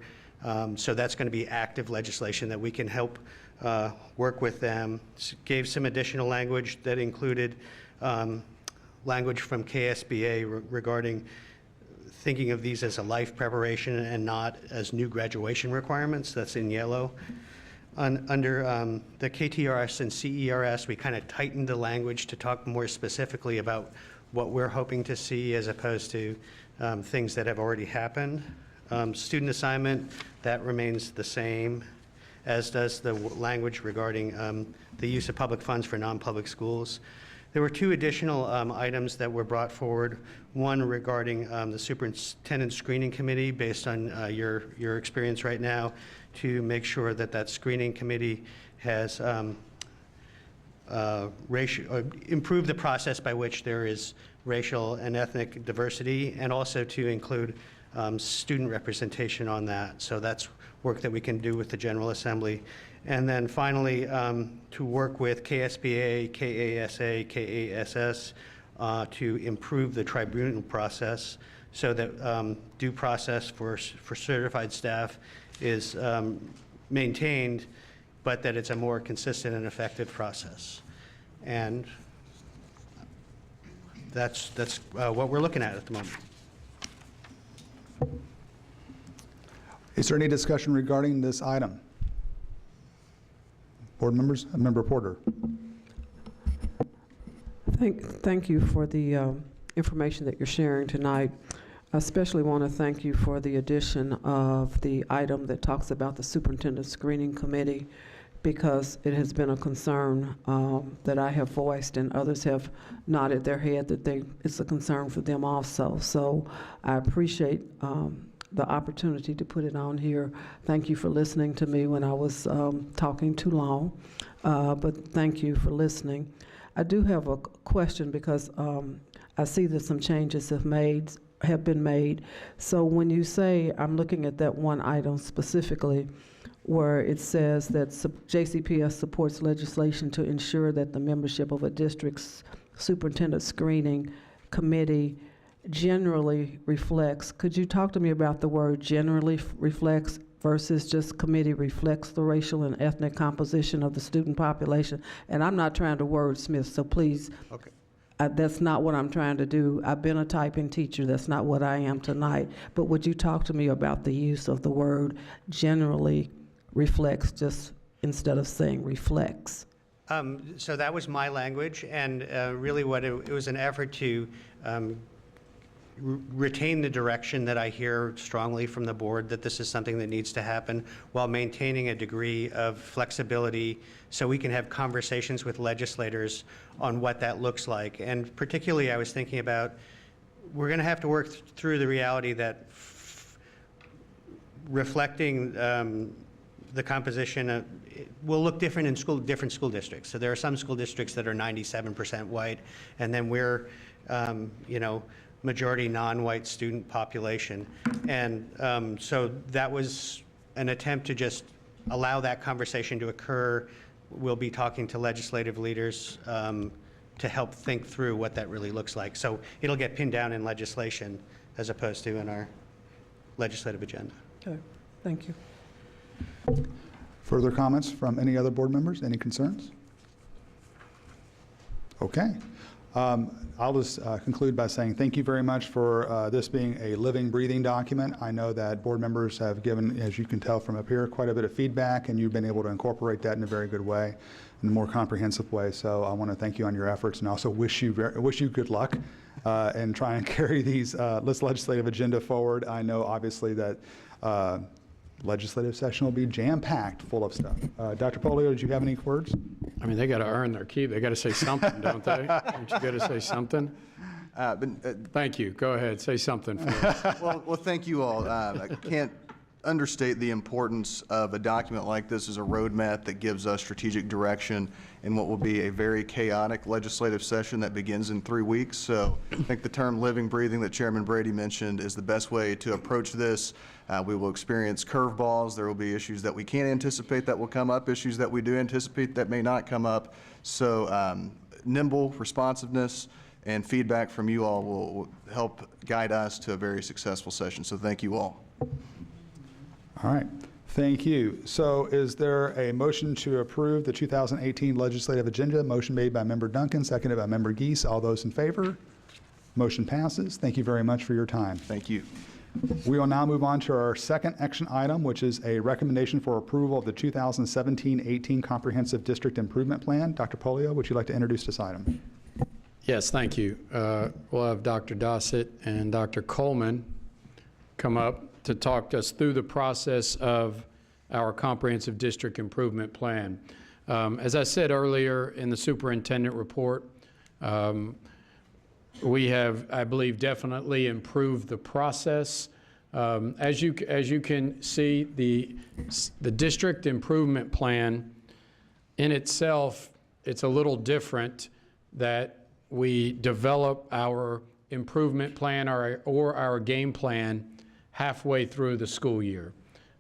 So that's going to be active legislation that we can help work with them. Gave some additional language that included language from KSBA regarding thinking of these as a life preparation and not as new graduation requirements. That's in yellow. Under the KTRS and CERS, we kind of tightened the language to talk more specifically about what we're hoping to see as opposed to things that have already happened. Student assignment, that remains the same, as does the language regarding the use of public funds for non-public schools. There were two additional items that were brought forward. One regarding the Superintendent Screening Committee, based on your experience right now, to make sure that that screening committee has improved the process by which there is racial and ethnic diversity, and also to include student representation on that. So that's work that we can do with the General Assembly. And then finally, to work with KSBA, KASA, KASS to improve the tribunal process so that due process for certified staff is maintained, but that it's a more consistent and effective process. And that's what we're looking at the moment. Is there any discussion regarding this item? Board members? Member Porter. Thank you for the information that you're sharing tonight. I especially want to thank you for the addition of the item that talks about the Superintendent Screening Committee, because it has been a concern that I have voiced, and others have nodded their head that it's a concern for them also. So I appreciate the opportunity to put it on here. Thank you for listening to me when I was talking too long, but thank you for listening. I do have a question, because I see that some changes have been made. So when you say, I'm looking at that one item specifically, where it says that JCPS supports legislation to ensure that the membership of a district's superintendent screening committee generally reflects. Could you talk to me about the word generally reflects versus just committee reflects the racial and ethnic composition of the student population? And I'm not trying to wordsmith, so please. Okay. That's not what I'm trying to do. I've been a typing teacher. That's not what I am tonight. But would you talk to me about the use of the word generally reflects, just instead of saying reflects? So that was my language, and really what it was an effort to retain the direction that I hear strongly from the board, that this is something that needs to happen, while maintaining a degree of flexibility so we can have conversations with legislators on what that looks like. And particularly I was thinking about, we're going to have to work through the reality that reflecting the composition will look different in different school districts. So there are some school districts that are 97% white, and then we're, majority non-white student population. And so that was an attempt to just allow that conversation to occur. We'll be talking to legislative leaders to help think through what that really looks like. So it'll get pinned down in legislation as opposed to in our legislative agenda. Okay, thank you. Further comments from any other board members? Any concerns? Okay. I'll just conclude by saying thank you very much for this being a living, breathing document. I know that board members have given, as you can tell from up here, quite a bit of feedback, and you've been able to incorporate that in a very good way, in a more comprehensive way. So I want to thank you on your efforts, and also wish you good luck in trying to carry this legislative agenda forward. I know obviously that legislative session will be jam-packed full of stuff. Dr. Polio, did you have any words? I mean, they got to earn their keep. They got to say something, don't they? Don't you got to say something? Thank you. Go ahead. Say something for us. Well, thank you all. I can't understate the importance of a document like this as a roadmap that gives us strategic direction in what will be a very chaotic legislative session that begins in 3 weeks. So I think the term living, breathing that Chairman Brady mentioned is the best way to approach this. We will experience curveballs. There will be issues that we can't anticipate that will come up, issues that we do anticipate that may not come up. So nimble responsiveness and feedback from you all will help guide us to a very successful session. So thank you all. All right. Thank you. So is there a motion to approve the 2018 legislative agenda? Motion made by Member Duncan, seconded by Member Geese. All those in favor? Motion passes. Thank you very much for your time. Thank you. We will now move on to our second action item, which is a recommendation for approval of the 2017-18 Comprehensive District Improvement Plan. Dr. Polio, would you like to introduce this item? Yes, thank you. We'll have Dr. Dossett and Dr. Coleman come up to talk us through the process of our Comprehensive District Improvement Plan. As I said earlier in the Superintendent Report, we have, I believe, definitely improved the process. As you can see, the District Improvement Plan in itself, it's a little different that we develop our improvement plan or our game plan halfway through the school year.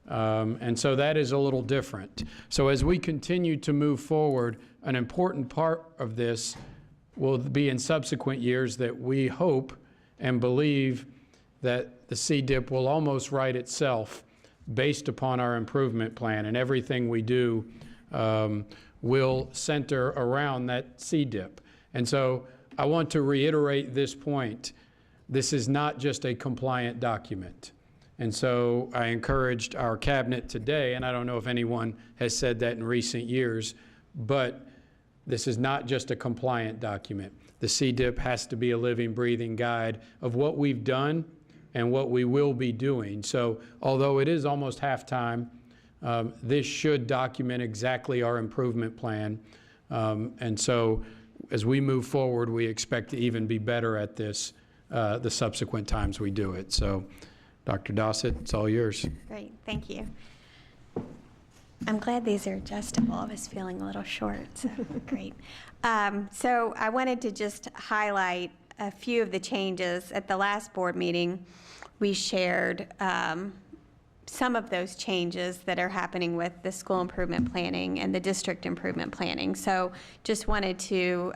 And so that is a little different. So as we continue to move forward, an important part of this will be in subsequent years that we hope and believe that the CDIP will almost write itself based upon our improvement plan, and everything we do will center around that CDIP. And so I want to reiterate this point. This is not just a compliant document. And so I encouraged our cabinet today, and I don't know if anyone has said that in recent years, but this is not just a compliant document. The CDIP has to be a living, breathing guide of what we've done and what we will be doing. So although it is almost halftime, this should document exactly our improvement plan. And so as we move forward, we expect to even be better at this the subsequent times we do it. So Dr. Dossett, it's all yours. Great, thank you. I'm glad these are adjustable. I was feeling a little short, so great. So I wanted to just highlight a few of the changes. At the last board meeting, we shared some of those changes that are happening with the school improvement planning and the district improvement planning. So just wanted to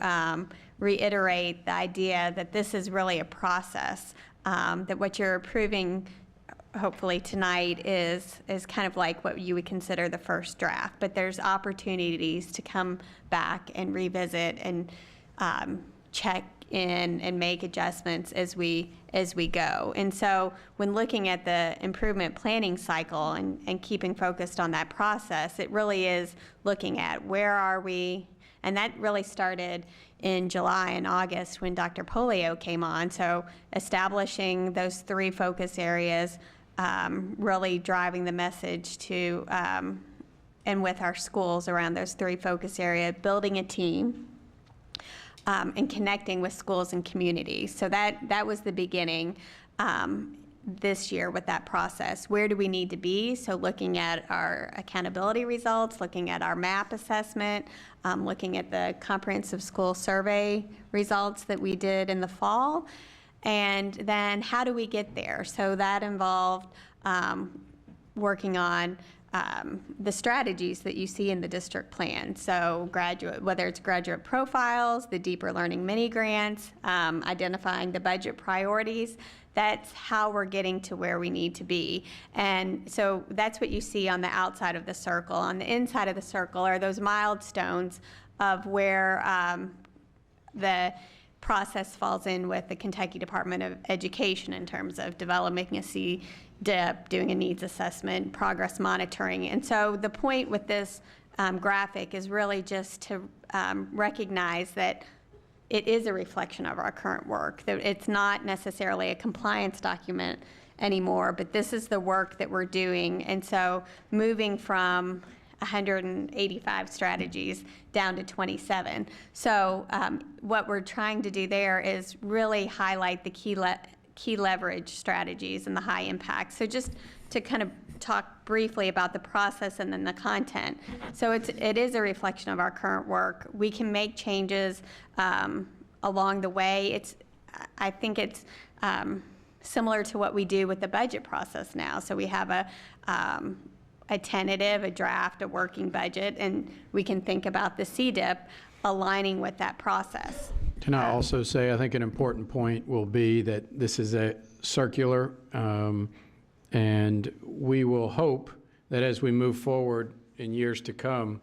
reiterate the idea that this is really a process, that what you're approving hopefully tonight is kind of like what you would consider the first draft, but there's opportunities to come back and revisit and check in and make adjustments as we go. And so when looking at the improvement planning cycle and keeping focused on that process, it really is looking at where are we And that really started in July and August when Dr. Polio came on. So establishing those 3 focus areas, really driving the message to, and with our schools around those 3 focus areas, building a team, and connecting with schools and communities. So that was the beginning this year with that process. Where do we need to be? So looking at our accountability results, looking at our MAP assessment, looking at the comprehensive school survey results that we did in the fall, and then how do we get there? So that involved working on the strategies that you see in the district plan. So whether it's graduate profiles, the deeper learning mini grants, identifying the budget priorities, that's how we're getting to where we need to be. And so that's what you see on the outside of the circle. On the inside of the circle are those milestones of where the process falls in with the Kentucky Department of Education in terms of developing a CDIP, doing a needs assessment, progress monitoring. And so the point with this graphic is really just to recognize that it is a reflection of our current work, that it's not necessarily a compliance document anymore, but this is the work that we're doing. And so moving from 185 strategies down to 27. So what we're trying to do there is really highlight the key leverage strategies and the high impact. So just to kind of talk briefly about the process and then the content. So it is a reflection of our current work. We can make changes along the way. I think it's similar to what we do with the budget process now. So we have a tentative, a draft, a working budget, and we can think about the CDIP aligning with that process. Can I also say, I think an important point will be that this is a circular, and we will hope that as we move forward in years to come,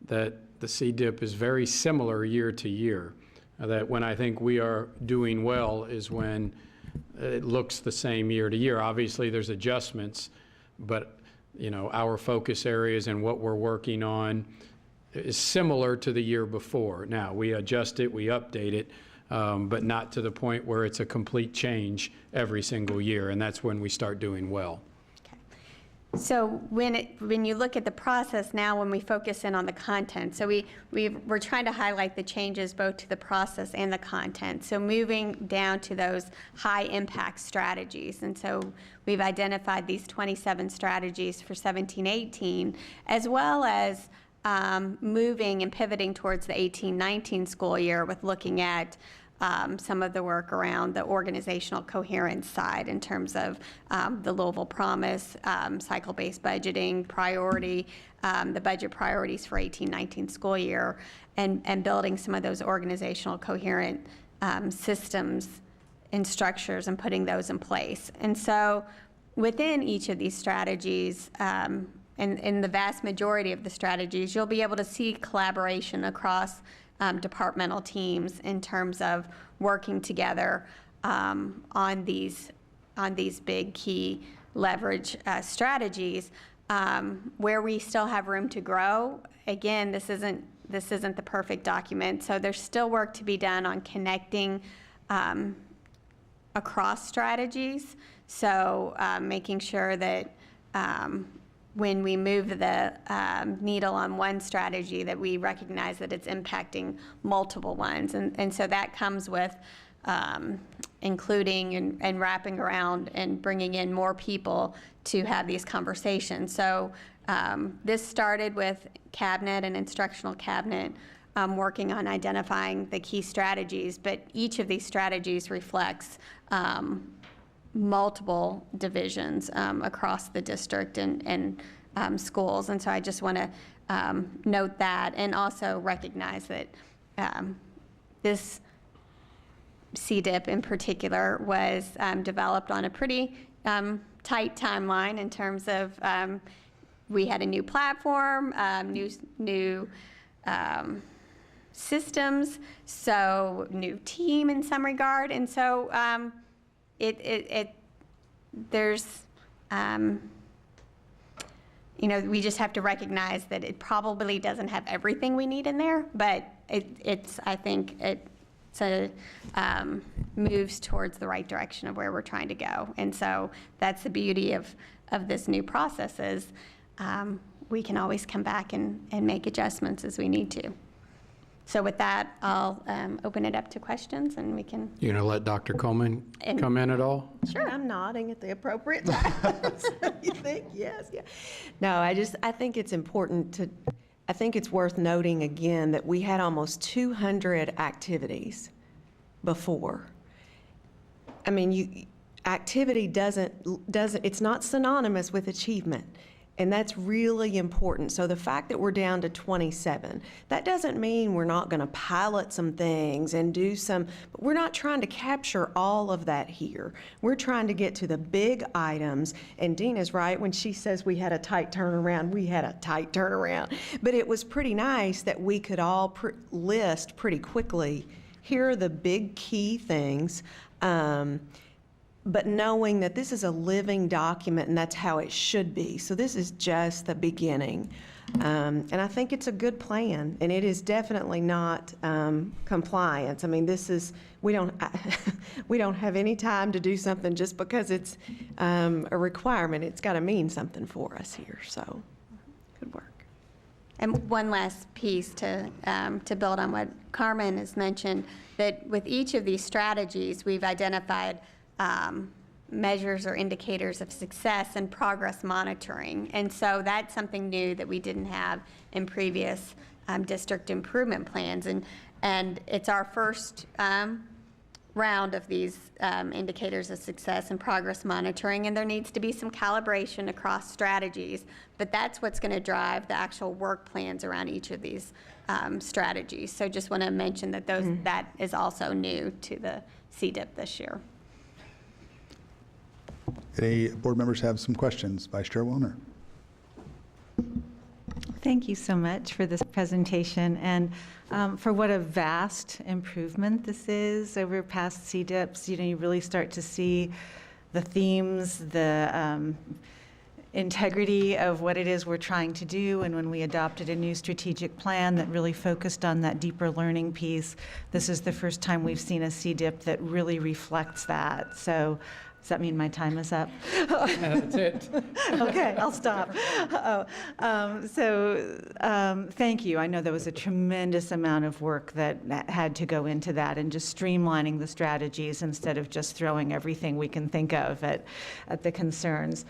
that the CDIP is very similar year to year. That when I think we are doing well is when it looks the same year to year. Obviously, there's adjustments, but our focus areas and what we're working on is similar to the year before. Now, we adjust it, we update it, but not to the point where it's a complete change every single year, and that's when we start doing well. So when you look at the process now, when we focus in on the content, so we're trying to highlight the changes both to the process and the content. So moving down to those high impact strategies. And so we've identified these 27 strategies for 17-18, as well as moving and pivoting towards the 18-19 school year with looking at some of the work around the organizational coherence side in terms of the Louisville Promise, cycle-based budgeting, priority, the budget priorities for 18-19 school year, and building some of those organizational coherent systems and structures and putting those in place. And so within each of these strategies, and in the vast majority of the strategies, you'll be able to see collaboration across departmental teams in terms of working together on these big key leverage strategies. Where we still have room to grow, again, this isn't the perfect document, so there's still work to be done on connecting across strategies. So making sure that when we move the needle on one strategy, that we recognize that it's impacting multiple ones. And so that comes with including and wrapping around and bringing in more people to have these conversations. So this started with cabinet and instructional cabinet working on identifying the key strategies, but each of these strategies reflects multiple divisions across the district and schools. And so I just want to note that and also recognize that this CDIP in particular was developed on a pretty tight timeline in terms of we had a new platform, new systems, so new team in some regard. And so there's, we just have to recognize that it probably doesn't have everything we need in there, but I think moves towards the right direction of where we're trying to go. And so that's the beauty of this new process is we can always come back and make adjustments as we need to. So with that, I'll open it up to questions, and we can. You gonna let Dr. Coleman come in at all? Sure. I'm nodding at the appropriate times. You think? Yes, yeah. No, I think it's important I think it's worth noting again that we had almost 200 activities before. I mean, activity doesn't, it's not synonymous with achievement. And that's really important. So the fact that we're down to 27, that doesn't mean we're not going to pilot some things and do some, but we're not trying to capture all of that here. We're trying to get to the big items. And Dina's right when she says we had a tight turnaround. We had a tight turnaround. But it was pretty nice that we could all list pretty quickly, here are the big key things. But knowing that this is a living document and that's how it should be. So this is just the beginning. And I think it's a good plan, and it is definitely not compliance. I mean, we don't have any time to do something just because it's a requirement. It's got to mean something for us here, so good work. And one last piece to build on what Carmen has mentioned, that with each of these strategies, we've identified measures or indicators of success and progress monitoring. And so that's something new that we didn't have in previous district improvement plans. And it's our first round of these indicators of success and progress monitoring, and there needs to be some calibration across strategies. But that's what's going to drive the actual work plans around each of these strategies. So just want to mention that that is also new to the CDIP this year. Any board members have some questions? Vice Chair Wellner. Thank you so much for this presentation and for what a vast improvement this is over past CDIPs. You know, you really start to see the themes, the integrity of what it is we're trying to do. And when we adopted a new strategic plan that really focused on that deeper learning piece, this is the first time we've seen a CDIP that really reflects that. So does that mean my time is up? That's it. Okay, I'll stop. Thank you. I know there was a tremendous amount of work that had to go into that and just streamlining the strategies instead of just throwing everything we can think of at the concerns.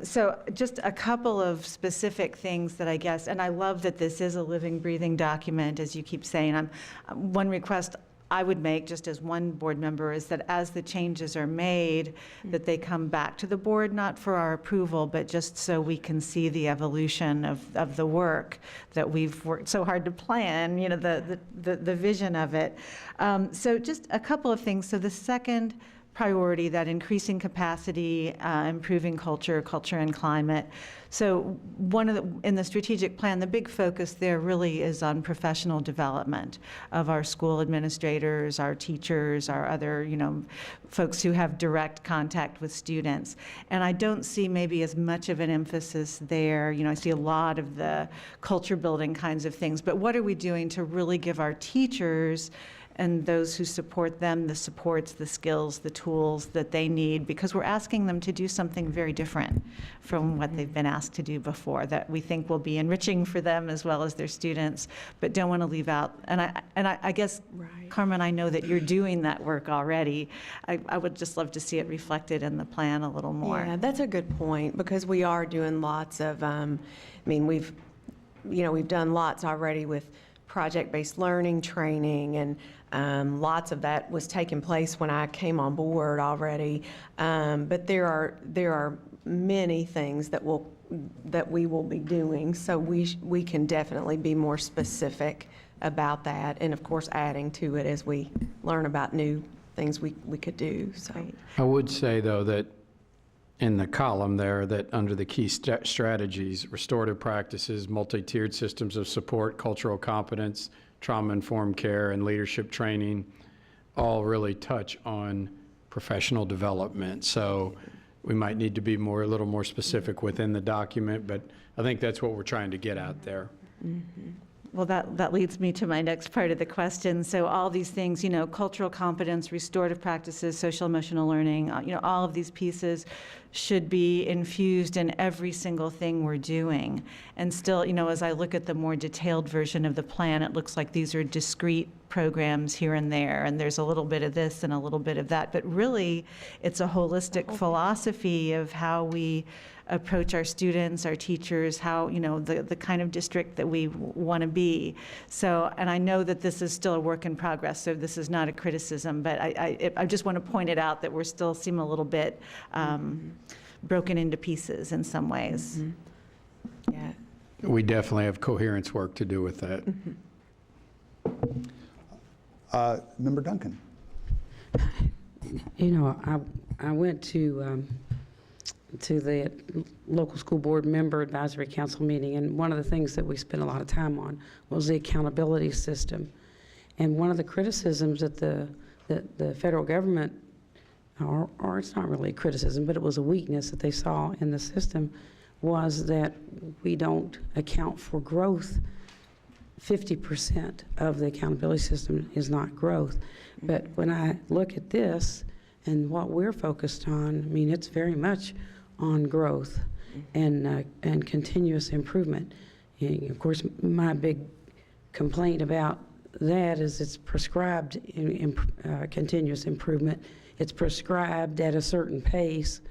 So just a couple of specific things that I guess, and I love that this is a living, breathing document, as you keep saying. One request I would make, just as one board member, is that as the changes are made, that they come back to the board, not for our approval, but just so we can see the evolution of the work that we've worked so hard to plan, you know, the vision of it. So just a couple of things. So the second priority, that increasing capacity, improving culture and climate. So in the strategic plan, the big focus there really is on professional development of our school administrators, our teachers, our other, you know, folks who have direct contact with students. And I don't see maybe as much of an emphasis there. You know, I see a lot of the culture building kinds of things, but what are we doing to really give our teachers and those who support them the supports, the skills, the tools that they need, because we're asking them to do something very different from what they've been asked to do before that we think will be enriching for them as well as their students, but don't want to leave out. And I guess, right. Carmen, I know that you're doing that work already. I would just love to see it reflected in the plan a little more. Yeah, that's a good point, because we are doing lots of, we've done lots already with project-based learning training, and lots of that was taking place when I came on board already. But there are many things that we will be doing, so we can definitely be more specific about that, and of course adding to it as we learn about new things we could do. So I would say though that in the column there, that under the key strategies, restorative practices, multi-tiered systems of support, cultural competence, trauma-informed care, and leadership training all really touch on professional development. So we might need to be a little more specific within the document, but I think that's what we're trying to get out there. Mm-hmm. Well, that leads me to my next part of the question. So all these things, cultural competence, restorative practices, social emotional learning, all of these pieces should be infused in every single thing we're doing. And still, as I look at the more detailed version of the plan, it looks like these are discrete programs here and there, and there's a little bit of this and a little bit of that. But really, it's a holistic philosophy of how we approach our students, our teachers, how, the kind of district that we want to be. So, and I know that this is still a work in progress, so this is not a criticism, but I just want to point it out that we're still seem a little bit broken into pieces in some ways. Mm-hmm. Yeah. We definitely have coherence work to do with that. Member Duncan. I went to the local school board member advisory council meeting, and one of the things that we spent a lot of time on was the accountability system. And one of the criticisms that the federal government, or it's not really a criticism, but it was a weakness that they saw in the system, was that we don't account for growth. 50% of the accountability system is not growth. But when I look at this and what we're focused on, it's very much on growth and continuous improvement. And of course, my big complaint about that is it's prescribed continuous improvement. It's prescribed at a certain pace,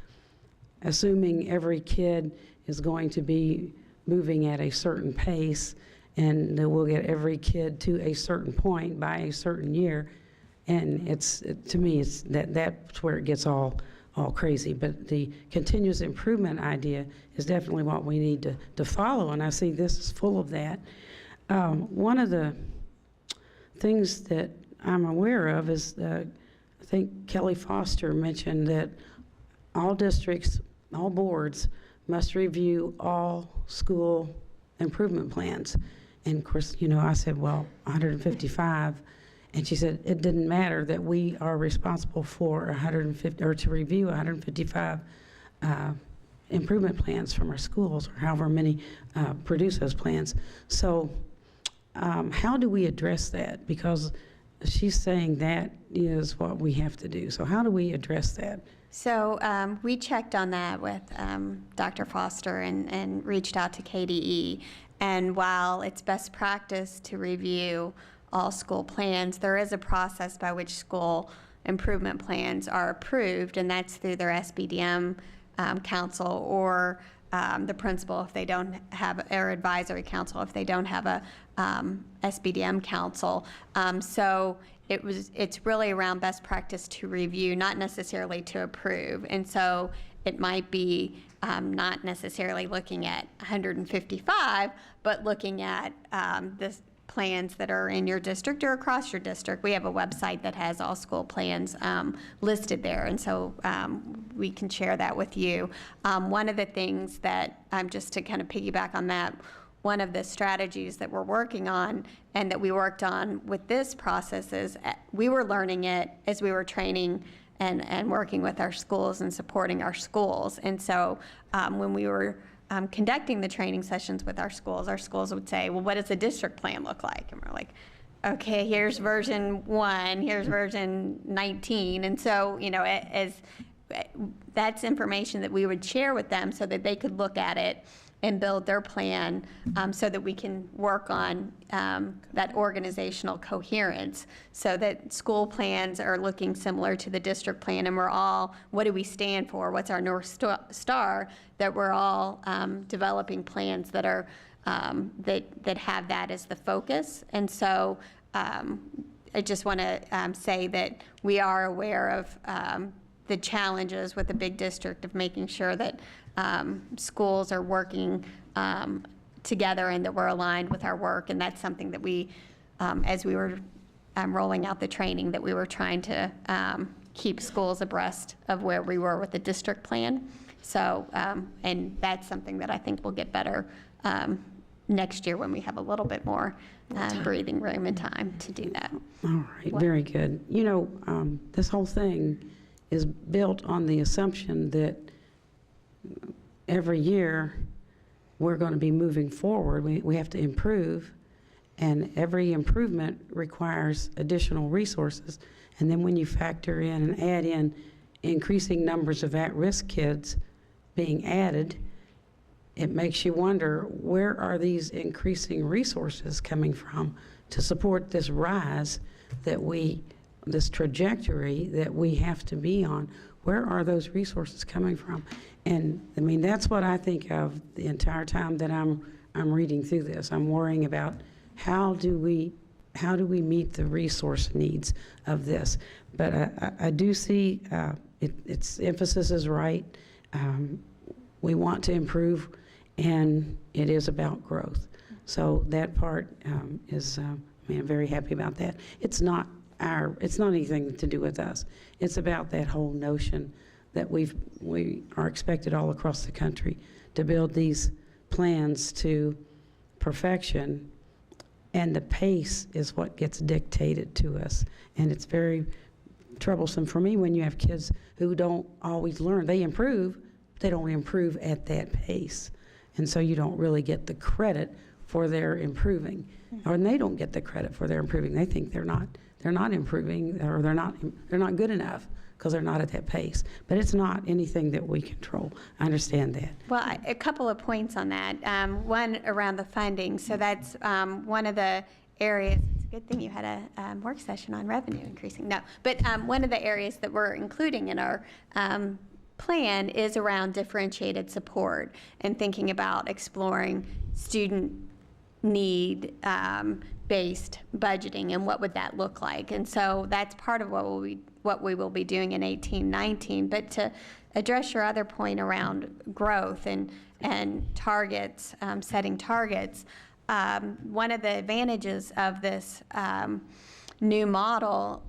assuming every kid is going to be moving at a certain pace, and that we'll get every kid to a certain point by a certain year. And to me, that's where it gets all crazy. But the continuous improvement idea is definitely what we need to follow, and I see this is full of that. One of the things that I'm aware of is, I think Kelly Foster mentioned that all districts, all boards must review all school improvement plans. And of course, I said, well, 155. And she said, it didn't matter that we are responsible for 150, or to review 155 improvement plans from our schools, or however many produce those plans. So how do we address that? Because she's saying that is what we have to do. So how do we address that? So we checked on that with Dr. Foster and reached out to KDE. And while it's best practice to review all school plans, there is a process by which school improvement plans are approved, and that's through their SBDM council, or the principal if they don't have, or advisory council if they don't have a SBDM council. So it's really around best practice to review, not necessarily to approve. And so it might be not necessarily looking at 155, but looking at the plans that are in your district or across your district. We have a website that has all school plans listed there, and so we can share that with you. One of the things that, just to kind of piggyback on that, one of the strategies that we're working on and that we worked on with this process is we were learning it as we were training and working with our schools and supporting our schools. And so when we were conducting the training sessions with our schools would say, well, what does the district plan look like? And we're like, okay, here's version 1, here's version 19. And so, that's information that we would share with them so that they could look at it and build their plan so that we can work on that organizational coherence, so that school plans are looking similar to the district plan, and we're all, what do we stand for? What's our North Star? That we're all developing plans that are that have that as the focus. And so I just want to say that we are aware of the challenges with the big district of making sure that schools are working together and that we're aligned with our work. And that's something that we, as we were rolling out the training, that we were trying to keep schools abreast of where we were with the district plan. So, and that's something that I think will get better next year when we have a little bit more breathing room and time to do that. All right, very good. This whole thing is built on the assumption that every year we're going to be moving forward. We have to improve, And every improvement requires additional resources. And then when you factor in and add in increasing numbers of at-risk kids being added, it makes you wonder, where are these increasing resources coming from to support this rise that this trajectory that we have to be on? Where are those resources coming from? And I mean, that's what I think of the entire time that I'm reading through this. I'm worrying about how do we meet the resource needs of this? But I do see its emphasis is right. We want to improve, and it is about growth. So that part I'm very happy about that. It's not anything to do with us. It's about that whole notion that we are expected all across the country to build these plans to perfection, and the pace is what gets dictated to us. And it's very troublesome for me when you have kids who don't always learn. They improve, but they don't improve at that pace. And so you don't really get the credit for their improving, or they don't get the credit for their improving. They think they're not improving, or they're not good enough because they're not at that pace. But it's not anything that we control. I understand that. Well, a couple of points on that. One around the funding. So that's one of the areas. It's a good thing you had a work session on revenue increasing. No, but one of the areas that we're including in our plan is around differentiated support and thinking about exploring student need based budgeting and what would that look like. And so that's part of what we will be doing in 18-19. But to address your other point around growth and targets, setting targets, one of the advantages of this new model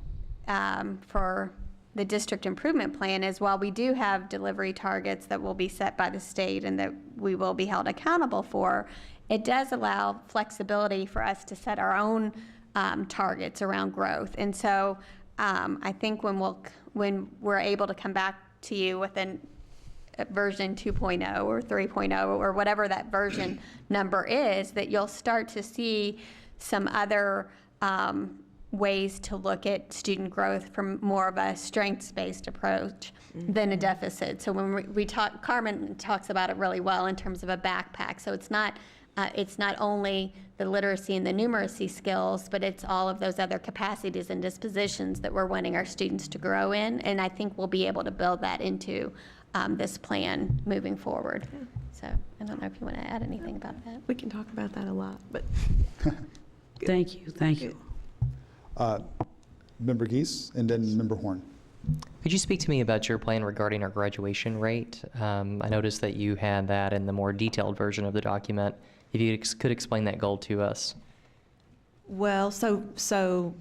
for the district improvement plan is, while we do have delivery targets that will be set by the state and that we will be held accountable for, it does allow flexibility for us to set our own targets around growth. And so I think when we're able to come back to you with a version 2.0 or 3.0 or whatever that version number is, that you'll start to see some other ways to look at student growth from more of a strengths-based approach than a deficit. So when we talk, Carmen talks about it really well in terms of a backpack. So it's not only the literacy and the numeracy skills, but it's all of those other capacities and dispositions that we're wanting our students to grow in. And I think we'll be able to build that into this plan moving forward. So I don't know if you want to add anything about that. We can talk about that a lot, but. Thank you. Member Geese, and then Member Horn. Could you speak to me about your plan regarding our graduation rate? I noticed that you had that in the more detailed version of the document. If you could explain that goal to us. Well, so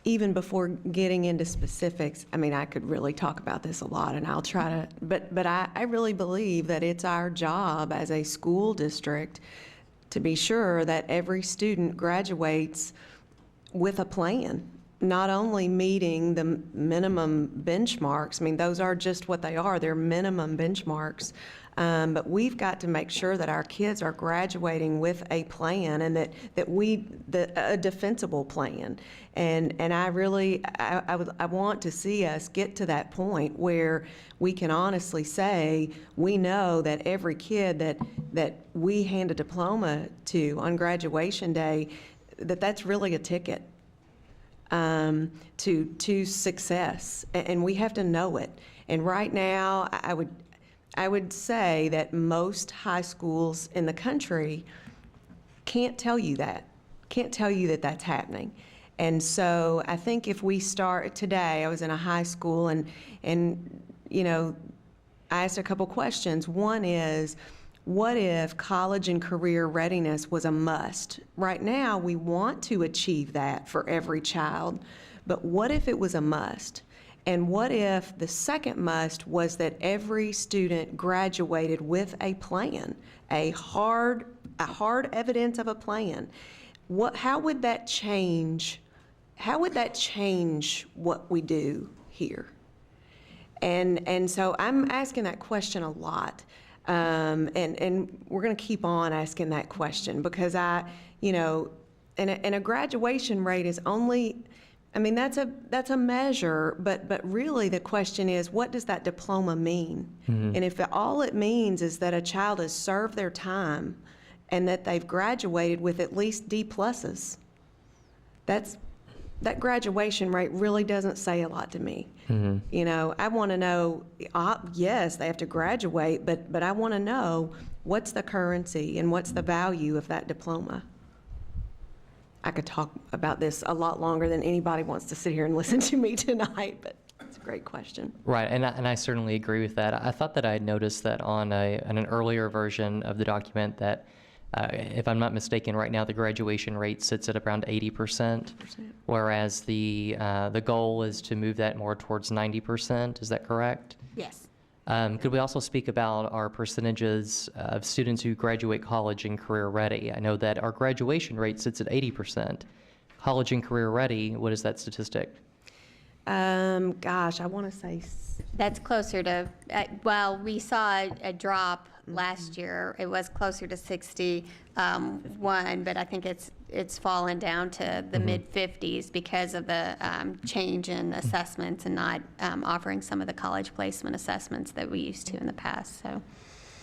even before getting into specifics, I mean, I could really talk about this a lot, and I'll try to, but I really believe that it's our job as a school district to be sure that every student graduates with a plan, not only meeting the minimum benchmarks. I mean, those are just what they are. They're minimum benchmarks. But we've got to make sure that our kids are graduating with a plan, and a defensible plan. And I really, I want to see us get to that point where we can honestly say, we know that every kid that we hand a diploma to on graduation day, that's really a ticket to success, and we have to know it. And right now, I would say that most high schools in the country can't tell you that that's happening. And so I think if we start today, I was in a high school, and you know, I asked a couple questions. One is, what if college and career readiness was a must? Right now, we want to achieve that for every child, but what if it was a must? And what if the second must was that every student graduated with a plan, a hard evidence of a plan? How would that change? How would that change what we do here? And so I'm asking that question a lot. And we're going to keep on asking that question, because and a graduation rate is only, I mean, that's a measure, but really the question is, what does that diploma mean? And if all it means is that a child has served their time and that they've graduated with at least D pluses, that graduation rate really doesn't say a lot to me. You know, I want to know, yes, they have to graduate, but I want to know what's the currency and what's the value of that diploma. I could talk about this a lot longer than anybody wants to sit here and listen to me tonight, but it's a great question. Right, and I certainly agree with that. I thought that I had noticed that on an earlier version of the document that, if I'm not mistaken, right now the graduation rate sits at around 80%, whereas the goal is to move that more towards 90%. Is that correct? Yes. Could we also speak about our percentages of students who graduate college and career ready? I know that our graduation rate sits at 80%. College and career ready, what is that statistic? Gosh, I want to say. That's closer to, well, we saw a drop last year. It was closer to 61, but I think it's fallen down to the mid-50s because of the change in assessments and not offering some of the college placement assessments that we used to in the past.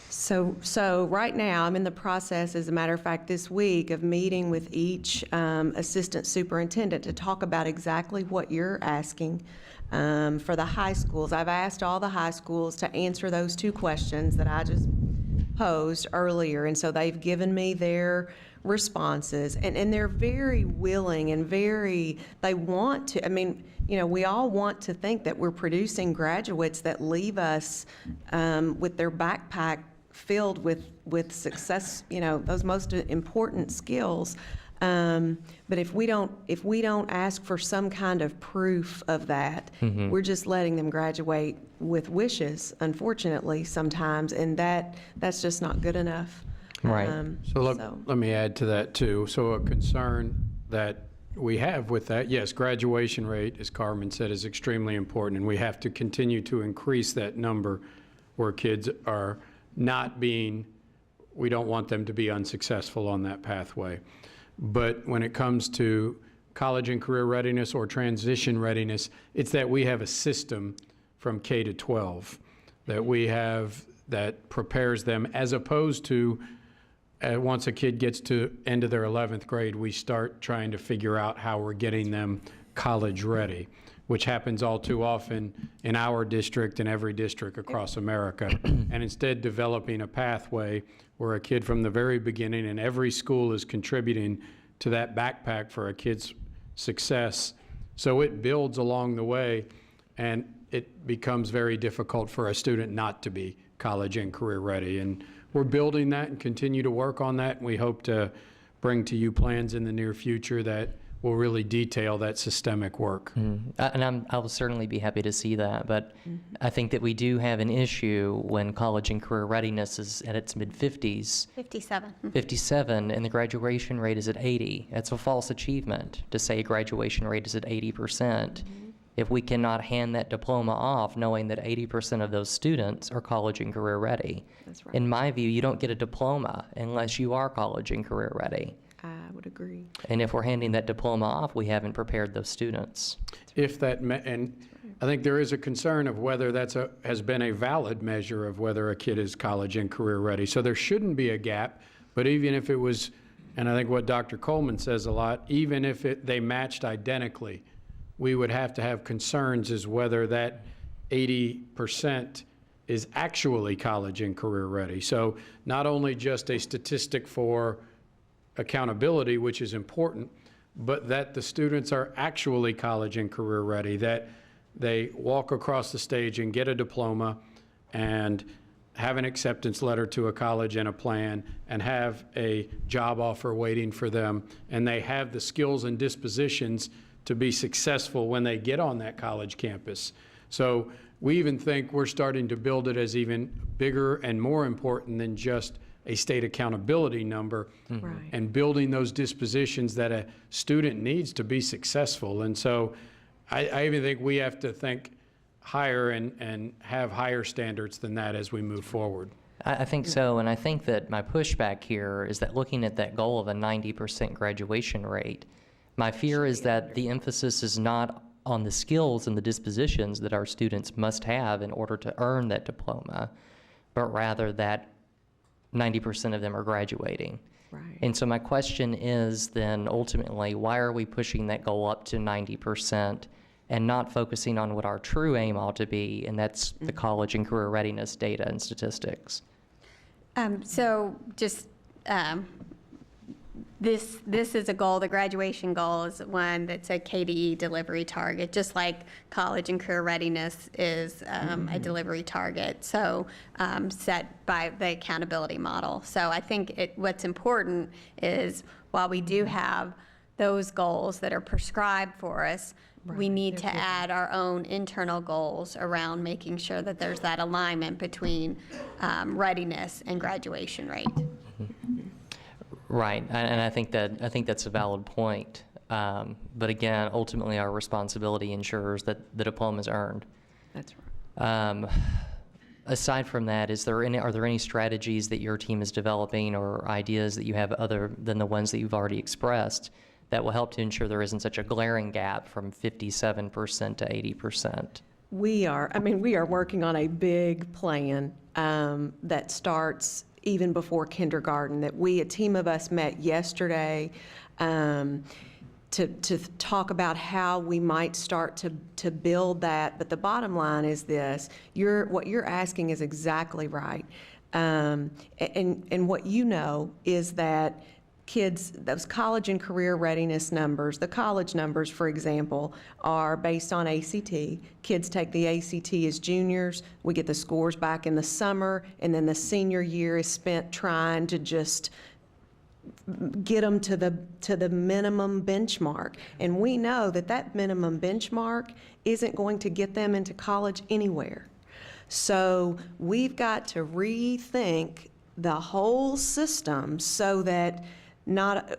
So right now, I'm in the process, as a matter of fact, this week of meeting with each assistant superintendent to talk about exactly what you're asking for the high schools. I've asked all the high schools to answer those two questions that I just posed earlier, and so they've given me their responses, and they're very willing and they want to, I mean, you know, we all want to think that we're producing graduates that leave us with their backpack filled with success, you know, those most important skills. But if we don't ask for some kind of proof of that, we're just letting them graduate with wishes, unfortunately, sometimes, and that's just not good enough. Right. Let me add to that too. So a concern that we have with that, yes, graduation rate, as Carmen said, is extremely important, and we have to continue to increase that number where kids are not being, we don't want them to be unsuccessful on that pathway. But when it comes to college and career readiness or transition readiness, it's that we have a system from K to 12 that we have that prepares them, as opposed to once a kid gets to end of their 11th grade, we start trying to figure out how we're getting them college ready, which happens all too often in our district and every district across America. And instead developing a pathway where a kid from the very beginning, and every school is contributing to that backpack for a kid's success. So it builds along the way, and it becomes very difficult for a student not to be college and career ready. And we're building that and continue to work on that. And we hope to bring to you plans in the near future that will really detail that systemic work. And I will certainly be happy to see that, but I think that we do have an issue when college and career readiness is at its mid-50s. 57. 57, and the graduation rate is at 80. That's a false achievement to say graduation rate is at 80%. If we cannot hand that diploma off knowing that 80% of those students are college and career ready. That's right. In my view, you don't get a diploma unless you are college and career ready. I would agree. And if we're handing that diploma off, we haven't prepared those students. And I think there is a concern of whether has been a valid measure of whether a kid is college and career ready. So there shouldn't be a gap, but even if it was, and I think what Dr. Coleman says a lot, even if they matched identically, we would have to have concerns as whether that 80% is actually college and career ready. So not only just a statistic for accountability, which is important, but that the students are actually college and career ready, that they walk across the stage and get a diploma and have an acceptance letter to a college and a plan and have a job offer waiting for them, and they have the skills and dispositions to be successful when they get on that college campus. So we even think we're starting to build it as even bigger and more important than just a state accountability number, and building those dispositions that a student needs to be successful. And so I even think we have to think higher and have higher standards than that as we move forward. I think so, and I think that my pushback here is that looking at that goal of a 90% graduation rate, my fear is that the emphasis is not on the skills and the dispositions that our students must have in order to earn that diploma, but rather that 90% of them are graduating. Right. And so my question is then ultimately, why are we pushing that goal up to 90% and not focusing on what our true aim ought to be, and that's the college and career readiness data and statistics? So just this is a goal. The graduation goal is one that's a KDE delivery target, just like college and career readiness is a delivery target. So set by the accountability model. So I think what's important is while we do have those goals that are prescribed for us, we need to add our own internal goals around making sure that there's that alignment between readiness and graduation rate. Right, and I think that's a valid point. But again, ultimately, our responsibility ensures that the diploma is earned. That's right. Aside from that, are there any strategies that your team is developing or ideas that you have other than the ones that you've already expressed that will help to ensure there isn't such a glaring gap from 57% to 80%? We are working on a big plan that starts even before kindergarten, that a team of us met yesterday to talk about how we might start to build that. But the bottom line is this: what you're asking is exactly right, and what you know is that kids, those college and career readiness numbers, the college numbers, for example, are based on ACT. Kids take the ACT as juniors. We get the scores back in the summer, and then the senior year is spent trying to just get them to the minimum benchmark. And we know that minimum benchmark isn't going to get them into college anywhere. So we've got to rethink the whole system so that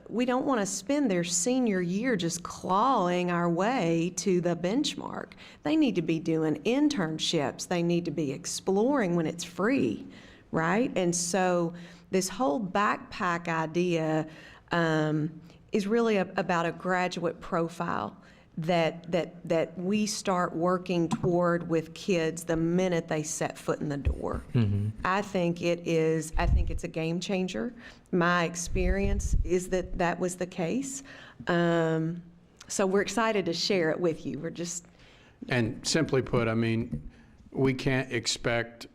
we don't want to spend their senior year just clawing our way to the benchmark. They need to be doing internships. They need to be exploring when it's free, right? And so this whole backpack idea is really about a graduate profile that we start working toward with kids the minute they set foot in the door. Mm-hmm. I think it's a game changer. My experience is that was the case. So we're excited to share it with you. And simply put, I mean, we can't expect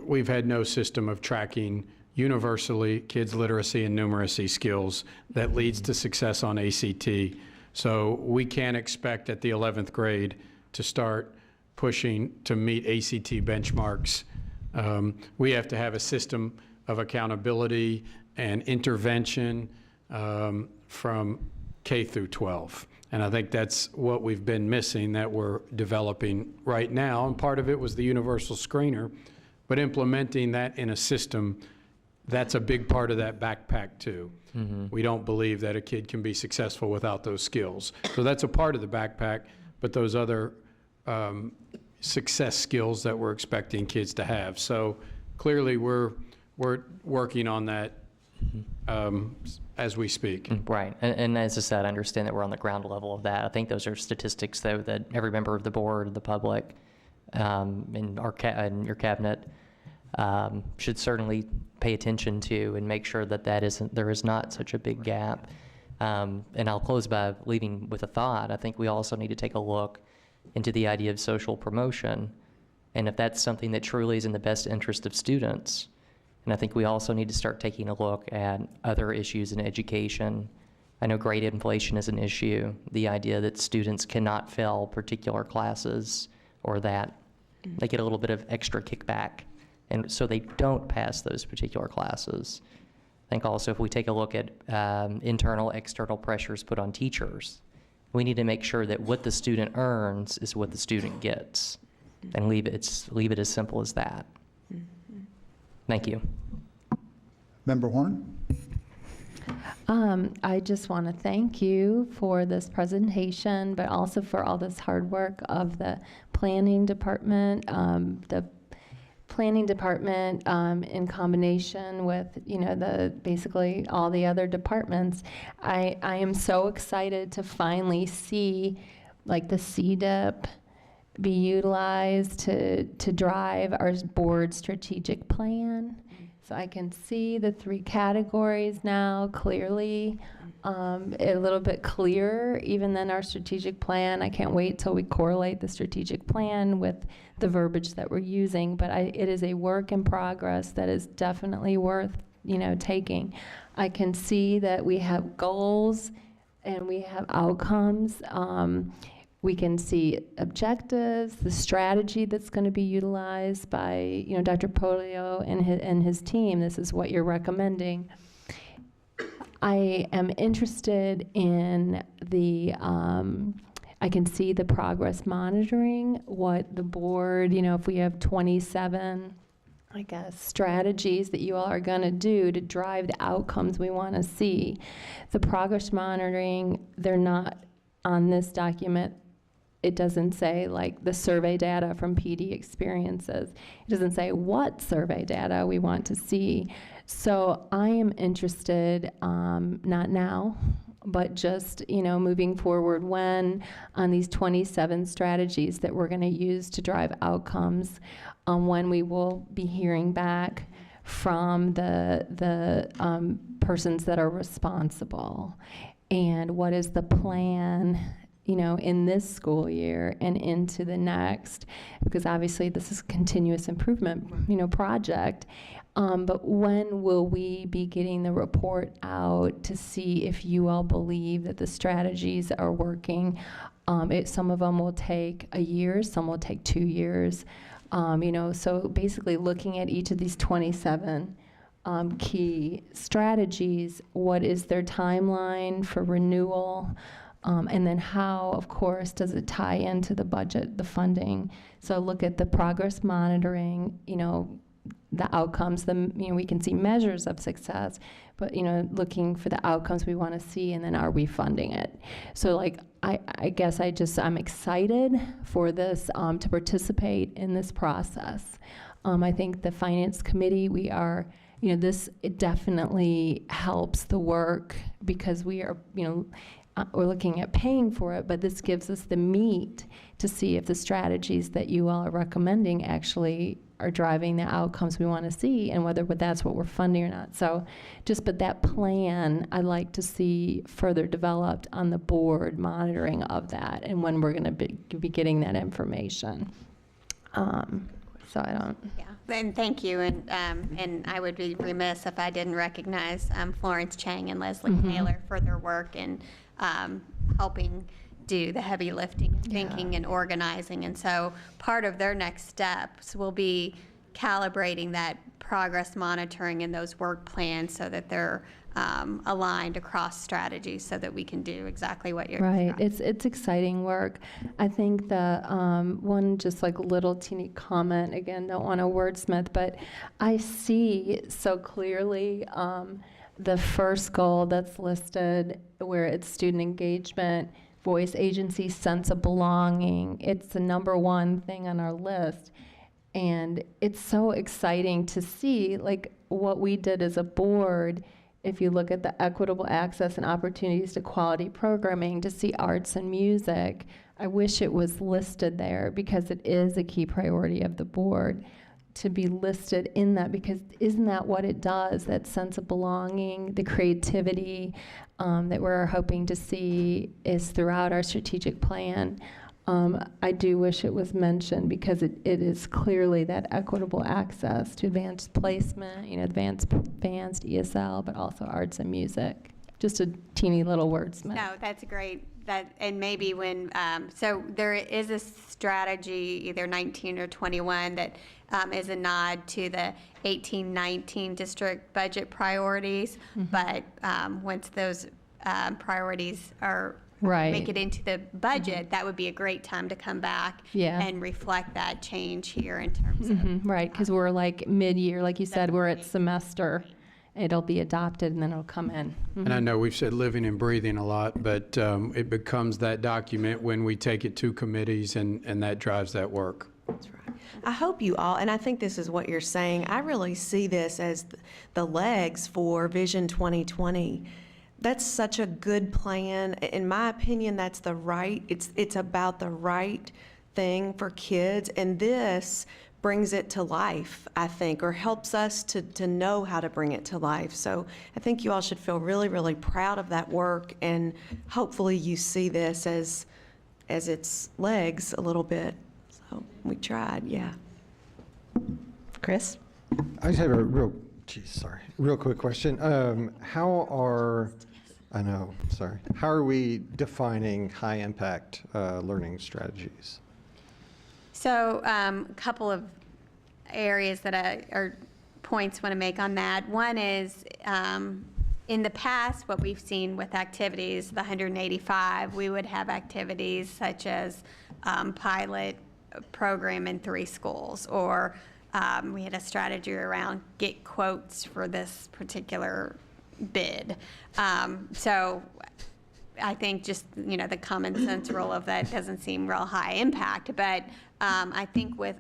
we've had no system of tracking universally kids' literacy and numeracy skills that leads to success on ACT. So we can't expect at the 11th grade to start pushing to meet ACT benchmarks. We have to have a system of accountability and intervention from K through 12. And I think that's what we've been missing that we're developing right now. And part of it was the universal screener, but implementing that in a system, that's a big part of that backpack too. Mm-hmm. We don't believe that a kid can be successful without those skills. So that's a part of the backpack, but those other success skills that we're expecting kids to have. So clearly we're working on that as we speak. Right, and as I said, I understand that we're on the ground level of that. I think those are statistics, though, that every member of the board, the public, and your cabinet should certainly pay attention to and make sure that there is not such a big gap. And I'll close by leaving with a thought. I think we also need to take a look into the idea of social promotion, and if that's something that truly is in the best interest of students. And I think we also need to start taking a look at other issues in education. I know grade inflation is an issue, the idea that students cannot fail particular classes or that they get a little bit of extra kickback, and so they don't pass those particular classes. I think also if we take a look at internal, external pressures put on teachers, we need to make sure that what the student earns is what the student gets, and leave it as simple as that. Thank you. Member Horn? I just want to thank you for this presentation, but also for all this hard work of the planning department. The planning department, in combination with, basically all the other departments, I am so excited to finally see like the CDIP be utilized to drive our board strategic plan. So I can see the 3 categories now clearly, a little bit clearer even than our strategic plan. I can't wait till we correlate the strategic plan with the verbiage that we're using, but it is a work in progress that is definitely worth, taking. I can see that we have goals and we have outcomes. We can see objectives, the strategy that's going to be utilized by, Dr. Polio and his team. This is what you're recommending. I am interested in I can see the progress monitoring, what the board, if we have 27, I guess, strategies that you all are going to do to drive the outcomes we want to see. The progress monitoring, they're not on this document. It doesn't say like the survey data from PD experiences. It doesn't say what survey data we want to see. So I am interested, not now, but just, moving forward when on these 27 strategies that we're going to use to drive outcomes, when we will be hearing back from the persons that are responsible, and what is the plan, in this school year and into the next, because obviously this is a continuous improvement, project. But when will we be getting the report out to see if you all believe that the strategies are working? Some of them will take a year, some will take 2 years. So basically looking at each of these 27 key strategies, what is their timeline for renewal? And then how, of course, does it tie into the budget, the funding? So look at the progress monitoring, the outcomes, we can see measures of success, but, looking for the outcomes we want to see, and then are we funding it? So like, I guess I'm excited for this, to participate in this process. I think the Finance Committee, we are, it definitely helps the work because we are, we're looking at paying for it, but this gives us the meat to see if the strategies that you all are recommending actually are driving the outcomes we want to see, and whether that's what we're funding or not. So but that plan, I'd like to see further developed on the board monitoring of that, and when we're going to be getting that information. So I don't. Yeah, and thank you, and I would be remiss if I didn't recognize Florence Chang and Leslie Taylor for their work in helping do the heavy lifting, thinking, and organizing. And so part of their next steps will be calibrating that progress monitoring in those work plans so that they're aligned across strategies, so that we can do exactly what you're right. It's exciting work. I think the one just like little teeny comment, again, don't want to wordsmith, but I see so clearly the first goal that's listed, where it's student engagement, voice, agency, sense of belonging. It's the number one thing on our list. And it's so exciting to see like what we did as a board. If you look at the equitable access and opportunities to quality programming, to see arts and music, I wish it was listed there, because it is a key priority of the board to be listed in that, because isn't that what it does, that sense of belonging, the creativity that we're hoping to see is throughout our strategic plan. I do wish it was mentioned, because it is clearly that equitable access to advanced placement, advanced ESL, but also arts and music. Just a teeny little wordsmith. No, that's great. And maybe when, so there is a strategy, either 19 or 21, that is a nod to the 18-19 district budget priorities. But once those priorities are make it into the budget, that would be a great time to come back and reflect that change here in terms of. Right, because we're like mid-year, like you said, we're at semester. It'll be adopted and then it'll come in. And I know we've said living and breathing a lot, but it becomes that document when we take it to committees, and that drives that work. That's right. I hope you all, and I think this is what you're saying, I really see this as the legs for Vision 2020. That's such a good plan. In my opinion, that's the right, it's about the right thing for kids, and this brings it to life, I think, or helps us to know how to bring it to life. So I think you all should feel really, really proud of that work, and hopefully you see this as its legs a little bit. So we tried, yeah. Chris? I just have a real quick question. How are we defining high impact learning strategies? So a couple of areas that or points I want to make on that. One is in the past, what we've seen with activities, the 185, we would have activities such as pilot program in 3 schools, or we had a strategy around get quotes for this particular bid. So I think just, the common sense rule of that doesn't seem real high impact, but I think with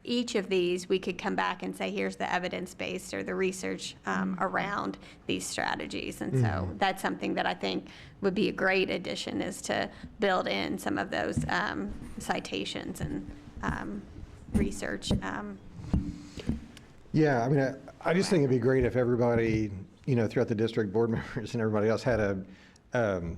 each of these, we could come back and say, here's the evidence-based or the research around these strategies. And so that's something that I think would be a great addition, is to build in some of those citations and research. Yeah, I mean, I just think it'd be great if everybody, throughout the district, board members and everybody else had had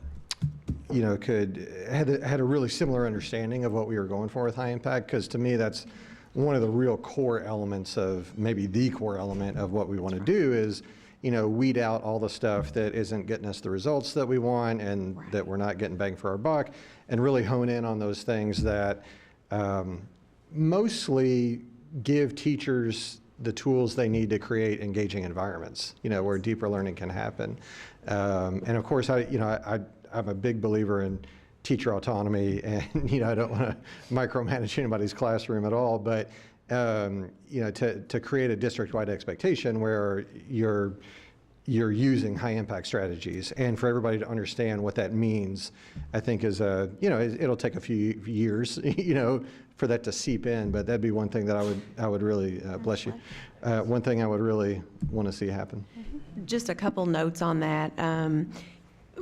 a really similar understanding of what we were going for with high impact, because to me that's one of the real core elements of, maybe the core element of what we want to do is, weed out all the stuff that isn't getting us the results that we want and that we're not getting bang for our buck, and really hone in on those things that mostly give teachers the tools they need to create engaging environments, where deeper learning can happen. And of course, I'm a big believer in teacher autonomy, and I don't want to micromanage anybody's classroom at all, but to create a district-wide expectation where you're using high-impact strategies, and for everybody to understand what that means, I think is it'll take a few years, for that to seep in, but that'd be one thing that I would really bless you. One thing I would really want to see happen. Just a couple notes on that.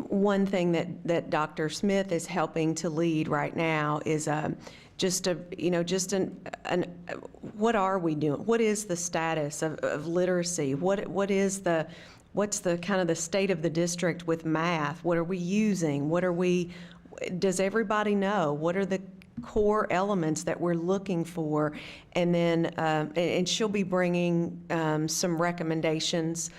One thing that Dr. Smith is helping to lead right now is what are we doing? What is the status of literacy? What's the kind of the state of the district with math? What are we using? Does everybody know? What are the core elements that we're looking for? And then, and she'll be bringing some recommendations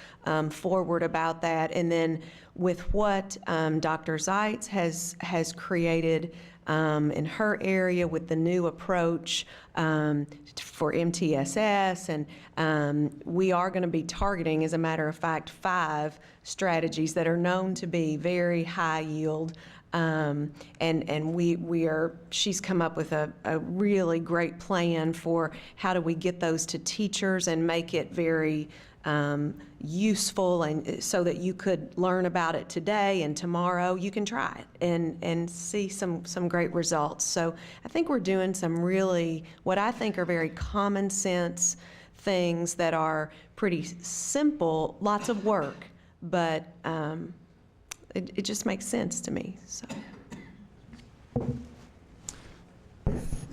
forward about that. And then with what Dr. Zeitz has created in her area with the new approach for MTSS, and we are going to be targeting, as a matter of fact, 5 strategies that are known to be very high yield. And she's come up with a really great plan for how do we get those to teachers and make it very useful, and so that you could learn about it today, and tomorrow you can try it and see some great results. So I think we're doing some really, what I think are very common sense things that are pretty simple, lots of work, but it just makes sense to me. So.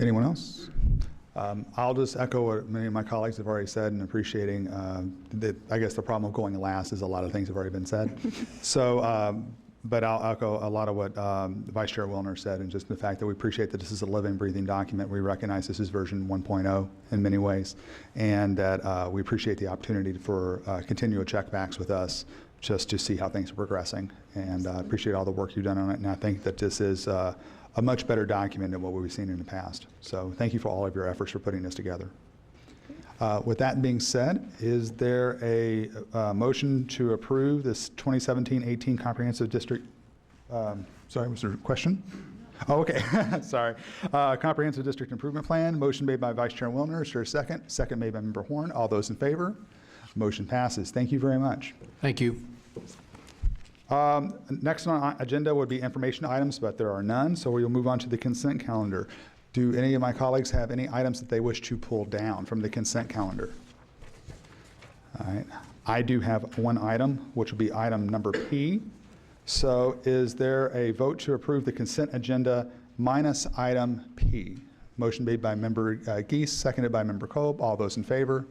Anyone else? I'll just echo what many of my colleagues have already said, and appreciating that. I guess the problem of going last is a lot of things have already been said. So, but I'll echo a lot of what Vice Chair Wilner said, and just the fact that we appreciate that this is a living, breathing document. We recognize this is version 1.0 in many ways, and that we appreciate the opportunity for continual checkbacks with us, just to see how things are progressing, and appreciate all the work you've done on it. And I think that this is a much better document than what we've seen in the past. So thank you for all of your efforts for putting this together. With that being said, is there a motion to approve this 2017-18 Comprehensive District, sorry, was there a question? Oh, okay, sorry. Comprehensive District Improvement Plan, motion made by Vice Chair Wilner. Is there a second? Second made by Member Horn. All those in favor? Motion passes. Thank you very much. Thank you. Next on our agenda would be information items, but there are none, so we will move on to the consent calendar. Do any of my colleagues have any items that they wish to pull down from the consent calendar? All right. I do have one item, which will be item number P. So is there a vote to approve the consent agenda minus item P? Motion made by Member Geese, seconded by Member Kolb. All those in favor?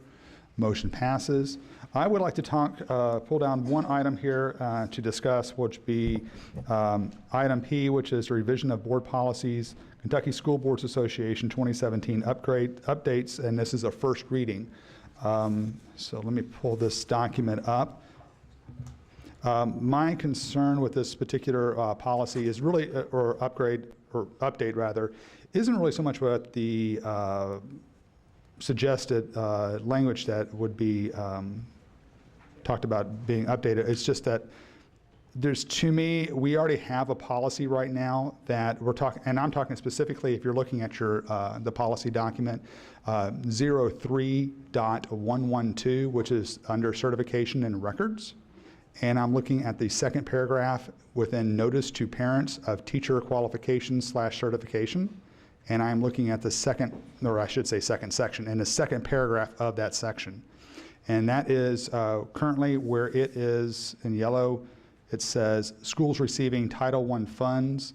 Motion passes. I would like to pull down one item here to discuss, which would be item P, which is revision of board policies, Kentucky School Boards Association 2017 updates, and this is a first reading. So let me pull this document up. My concern with this particular policy is really, or update rather, isn't really so much what the suggested language that would be talked about being updated. It's just that to me, we already have a policy right now that we're talking, and I'm talking specifically if you're looking at your the policy document, 03.112, which is under certification and records. And I'm looking at the second paragraph within notice to parents of teacher qualification/certification. And I'm looking at the second, or I should say second section, and the second paragraph of that section. And that is currently where it is in yellow. It says, schools receiving Title I funds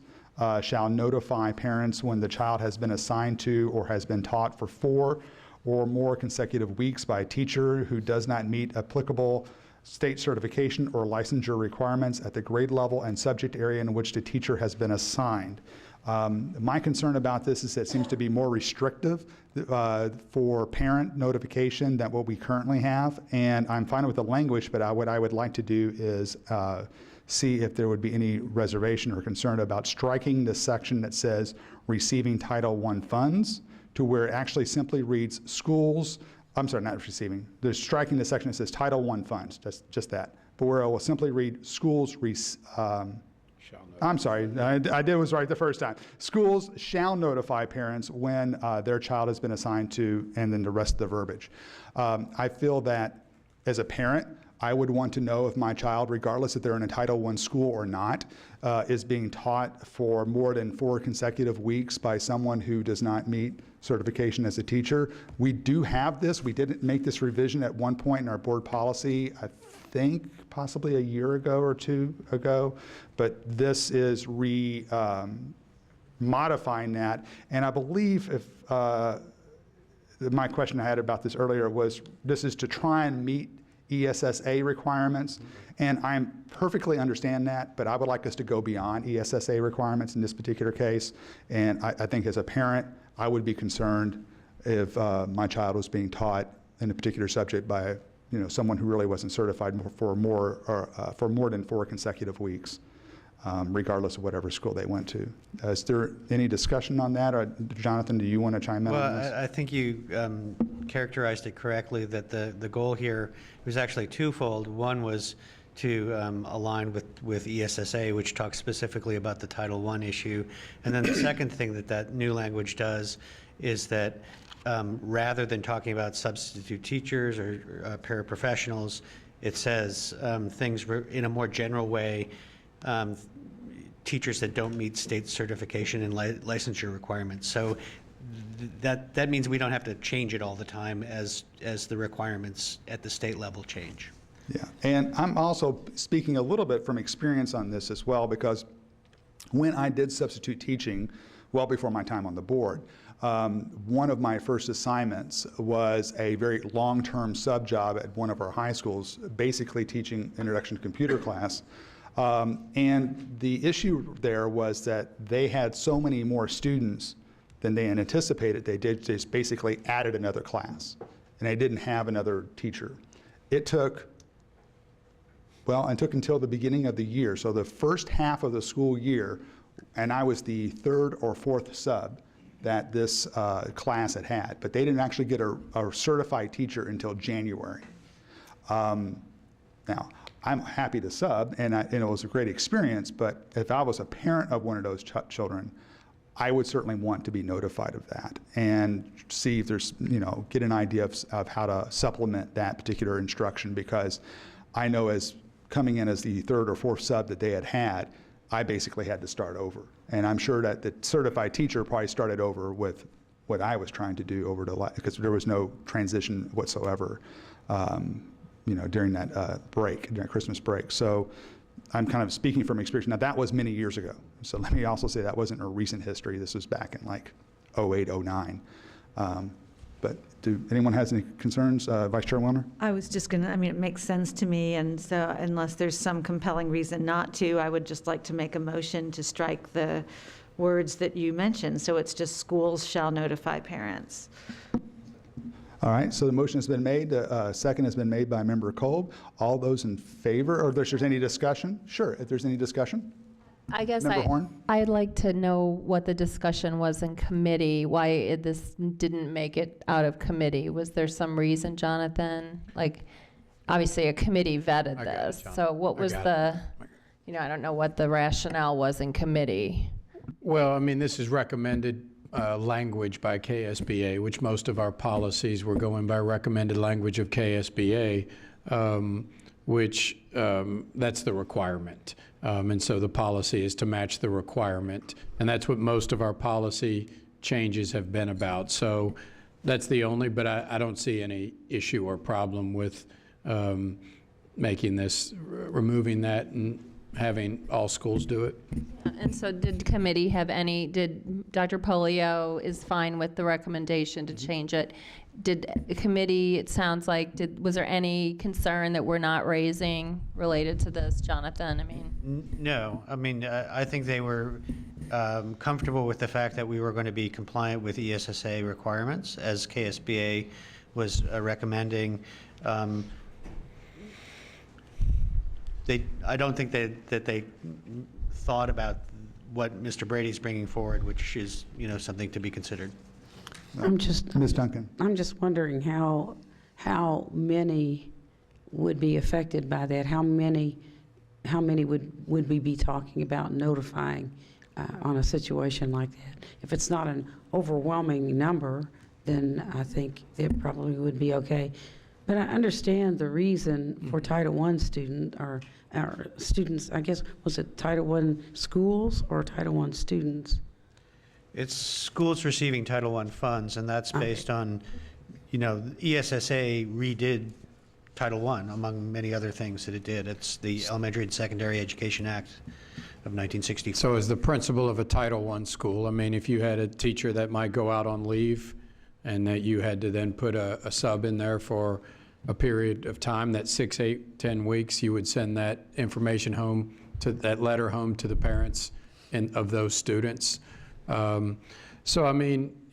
shall notify parents when the child has been assigned to or has been taught for 4 or more consecutive weeks by a teacher who does not meet applicable state certification or licensure requirements at the grade level and subject area in which the teacher has been assigned. My concern about this is that it seems to be more restrictive for parent notification than what we currently have, and I'm fine with the language, but what I would like to do is see if there would be any reservation or concern about striking the section that says receiving Title I funds to where it actually simply reads schools, I'm sorry, not receiving, they're striking the section that says Title I funds, just that, but where it will simply read schools, I'm sorry, I did was right the first time. Schools shall notify parents when their child has been assigned to, and then the rest of the verbiage. I feel that as a parent, I would want to know if my child, regardless if they're in a Title I school or not, is being taught for more than 4 consecutive weeks by someone who does not meet certification as a teacher. We do have this. We didn't make this revision at one point in our board policy, I think possibly a year ago or 2 ago, but this is modifying that. And I believe if my question I had about this earlier was, this is to try and meet ESSA requirements, and I perfectly understand that, but I would like us to go beyond ESSA requirements in this particular case. And I think as a parent, I would be concerned if my child was being taught in a particular subject by someone who really wasn't certified for more than 4 consecutive weeks, regardless of whatever school they went to. Is there any discussion on that? Or Jonathan, do you want to chime in on this? Well, I think you characterized it correctly, that the goal here was actually twofold. One was to align with ESSA, which talks specifically about the Title I issue. And then the second thing that new language does is that rather than talking about substitute teachers or paraprofessionals, it says things in a more general way, teachers that don't meet state certification and licensure requirements. So that means we don't have to change it all the time as the requirements at the state level change. Yeah, and I'm also speaking a little bit from experience on this as well, because when I did substitute teaching, well before my time on the board, one of my first assignments was a very long-term sub job at one of our high schools, basically teaching introduction to computer class. And the issue there was that they had so many more students than they had anticipated. They just basically added another class, and they didn't have another teacher. It took until the beginning of the year. So the first half of the school year, and I was the 3rd or 4th sub that this class had, but they didn't actually get a certified teacher until January. Now, I'm happy to sub, and it was a great experience, but if I was a parent of one of those children, I would certainly want to be notified of that and see if there's, get an idea of how to supplement that particular instruction, because I know as coming in as the 3rd or 4th sub that they had, I basically had to start over. And I'm sure that the certified teacher probably started over with what I was trying to do because there was no transition whatsoever, during that break, during Christmas break. So I'm kind of speaking from experience. Now, that was many years ago. So let me also say that wasn't a recent history. This was back in like 08, 09. But do anyone has any concerns? Vice Chair Wilner? I was just going to, it makes sense to me, and so unless there's some compelling reason not to, I would just like to make a motion to strike the words that you mentioned. So it's just schools shall notify parents. All right, so the motion has been made. Second has been made by Member Kolb. All those in favor, or if there's any discussion? Sure, if there's any discussion. I guess Member Horn? I'd like to know what the discussion was in committee, why this didn't make it out of committee. Was there some reason, Jonathan? Like, obviously a committee vetted this. So what was I don't know what the rationale was in committee. Well, this is recommended language by KSBA, which most of our policies were going by recommended language of KSBA, which that's the requirement. And so the policy is to match the requirement. And that's what most of our policy changes have been about. So that's the only, but I don't see any issue or problem with making this, removing that and having all schools do it. And so did committee have any, did Dr. Polio is fine with the recommendation to change it? Did committee, it sounds like, was there any concern that we're not raising related to this, Jonathan? No, I think they were comfortable with the fact that we were going to be compliant with ESSA requirements as KSBA was recommending. I don't think that they thought about what Mr. Brady's bringing forward, which is something to be considered. Ms. Duncan. I'm just wondering how many would be affected by that? How many would we be talking about notifying on a situation like that? If it's not an overwhelming number, then I think it probably would be okay. But I understand the reason for Title I student or students, I guess, was it Title I schools or Title I students? It's schools receiving Title I funds, and that's based on, ESSA redid Title I, among many other things that it did. It's the Elementary and Secondary Education Act of 1964. So as the principal of a Title I school, if you had a teacher that might go out on leave and that you had to then put a sub in there for a period of time, that 6, 8, 10 weeks, you would send that information home, that letter home to the parents of those students. So,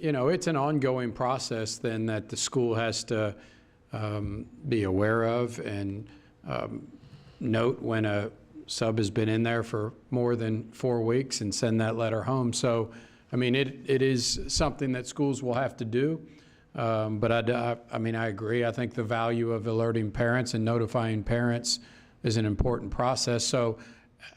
it's an ongoing process then that the school has to be aware of and note when a sub has been in there for more than 4 weeks and send that letter home. So, it is something that schools will have to do. But I agree. I think the value of alerting parents and notifying parents is an important process. So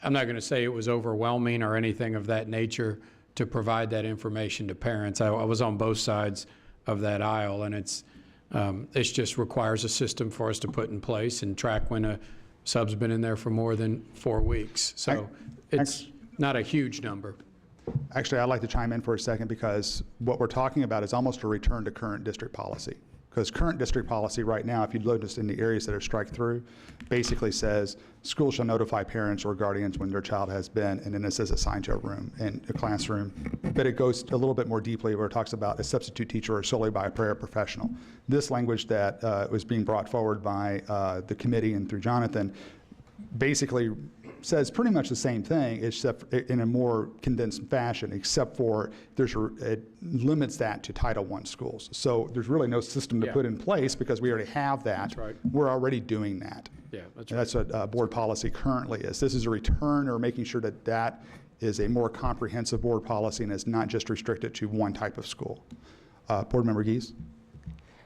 I'm not going to say it was overwhelming or anything of that nature to provide that information to parents. I was on both sides of that aisle, and it just requires a system for us to put in place and track when a sub's been in there for more than 4 weeks. So it's not a huge number. Actually, I'd like to chime in for a second because what we're talking about is almost a return to current district policy. Because current district policy right now, if you notice in the areas that are strike through, basically says schools shall notify parents or guardians when their child has been, and then it says assigned to a room and a classroom. But it goes a little bit more deeply where it talks about a substitute teacher or solely by a paraprofessional. This language that was being brought forward by the committee and through Jonathan basically says pretty much the same thing, except in a more condensed fashion, except for it limits that to Title I schools. So there's really no system to put in place because we already have that. That's right. We're already doing that. Yeah, that's And right. that's what board policy currently is. This is a return or making sure that that is a more comprehensive board policy and is not just restricted to one type of school. Board Member Gies?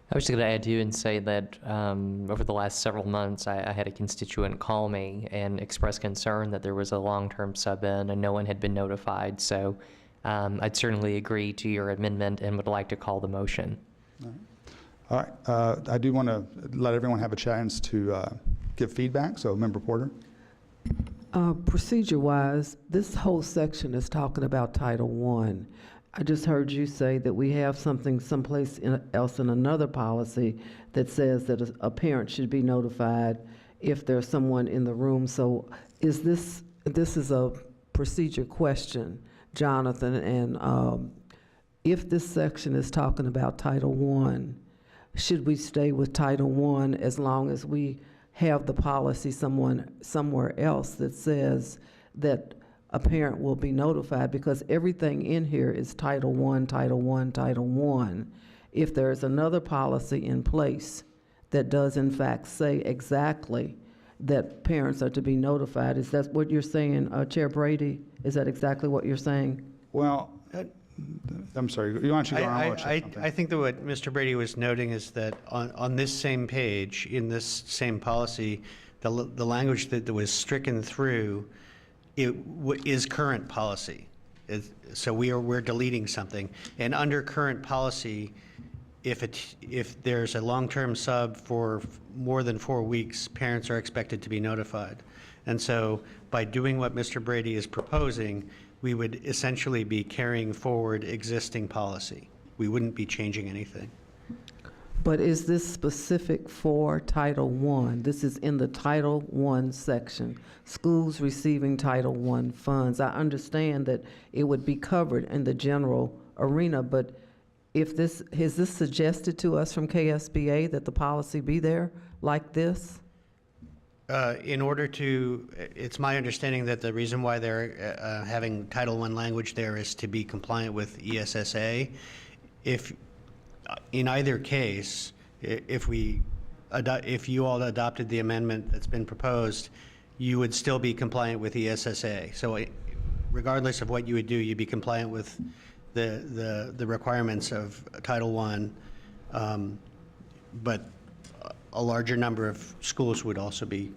I was just going to add to and say that over the last several months, I had a constituent call me and express concern that there was a long-term sub-in and no one had been notified. So I'd certainly agree to your amendment and would like to call the motion. All right. I do want to let everyone have a chance to give feedback. So, Member Porter. Procedure-wise, this whole section is talking about Title I. I just heard you say that we have something someplace else in another policy that says that a parent should be notified if there's someone in the room. So is this is a procedure question, Jonathan, and if this section is talking about Title I, should we stay with Title I as long as we have the policy somewhere else that says that a parent will be notified? Because everything in here is Title I, Title I, Title I. If there is another policy in place that does in fact say exactly that parents are to be notified, is that what you're saying, Chair Brady? Is that exactly what you're saying? Well, I'm sorry, you want to go on? I think that what Mr. Brady was noting is that on this same page, in this same policy, the language that was stricken through is current policy. So we're deleting something. And under current policy, if there's a long-term sub for more than 4 weeks, parents are expected to be notified. And so by doing what Mr. Brady is proposing, we would essentially be carrying forward existing policy. We wouldn't be changing anything. But is this specific for Title I? This is in the Title I section, schools receiving Title I funds. I understand that it would be covered in the general arena, but has this suggested to us from KSBA that the policy be there like this? In order to, it's my understanding that the reason why they're having Title I language there is to be compliant with ESSA. If, in either case, if you all adopted the amendment that's been proposed, you would still be compliant with ESSA. So regardless of what you would do, you'd be compliant with the requirements of Title I, but a larger number of schools would also be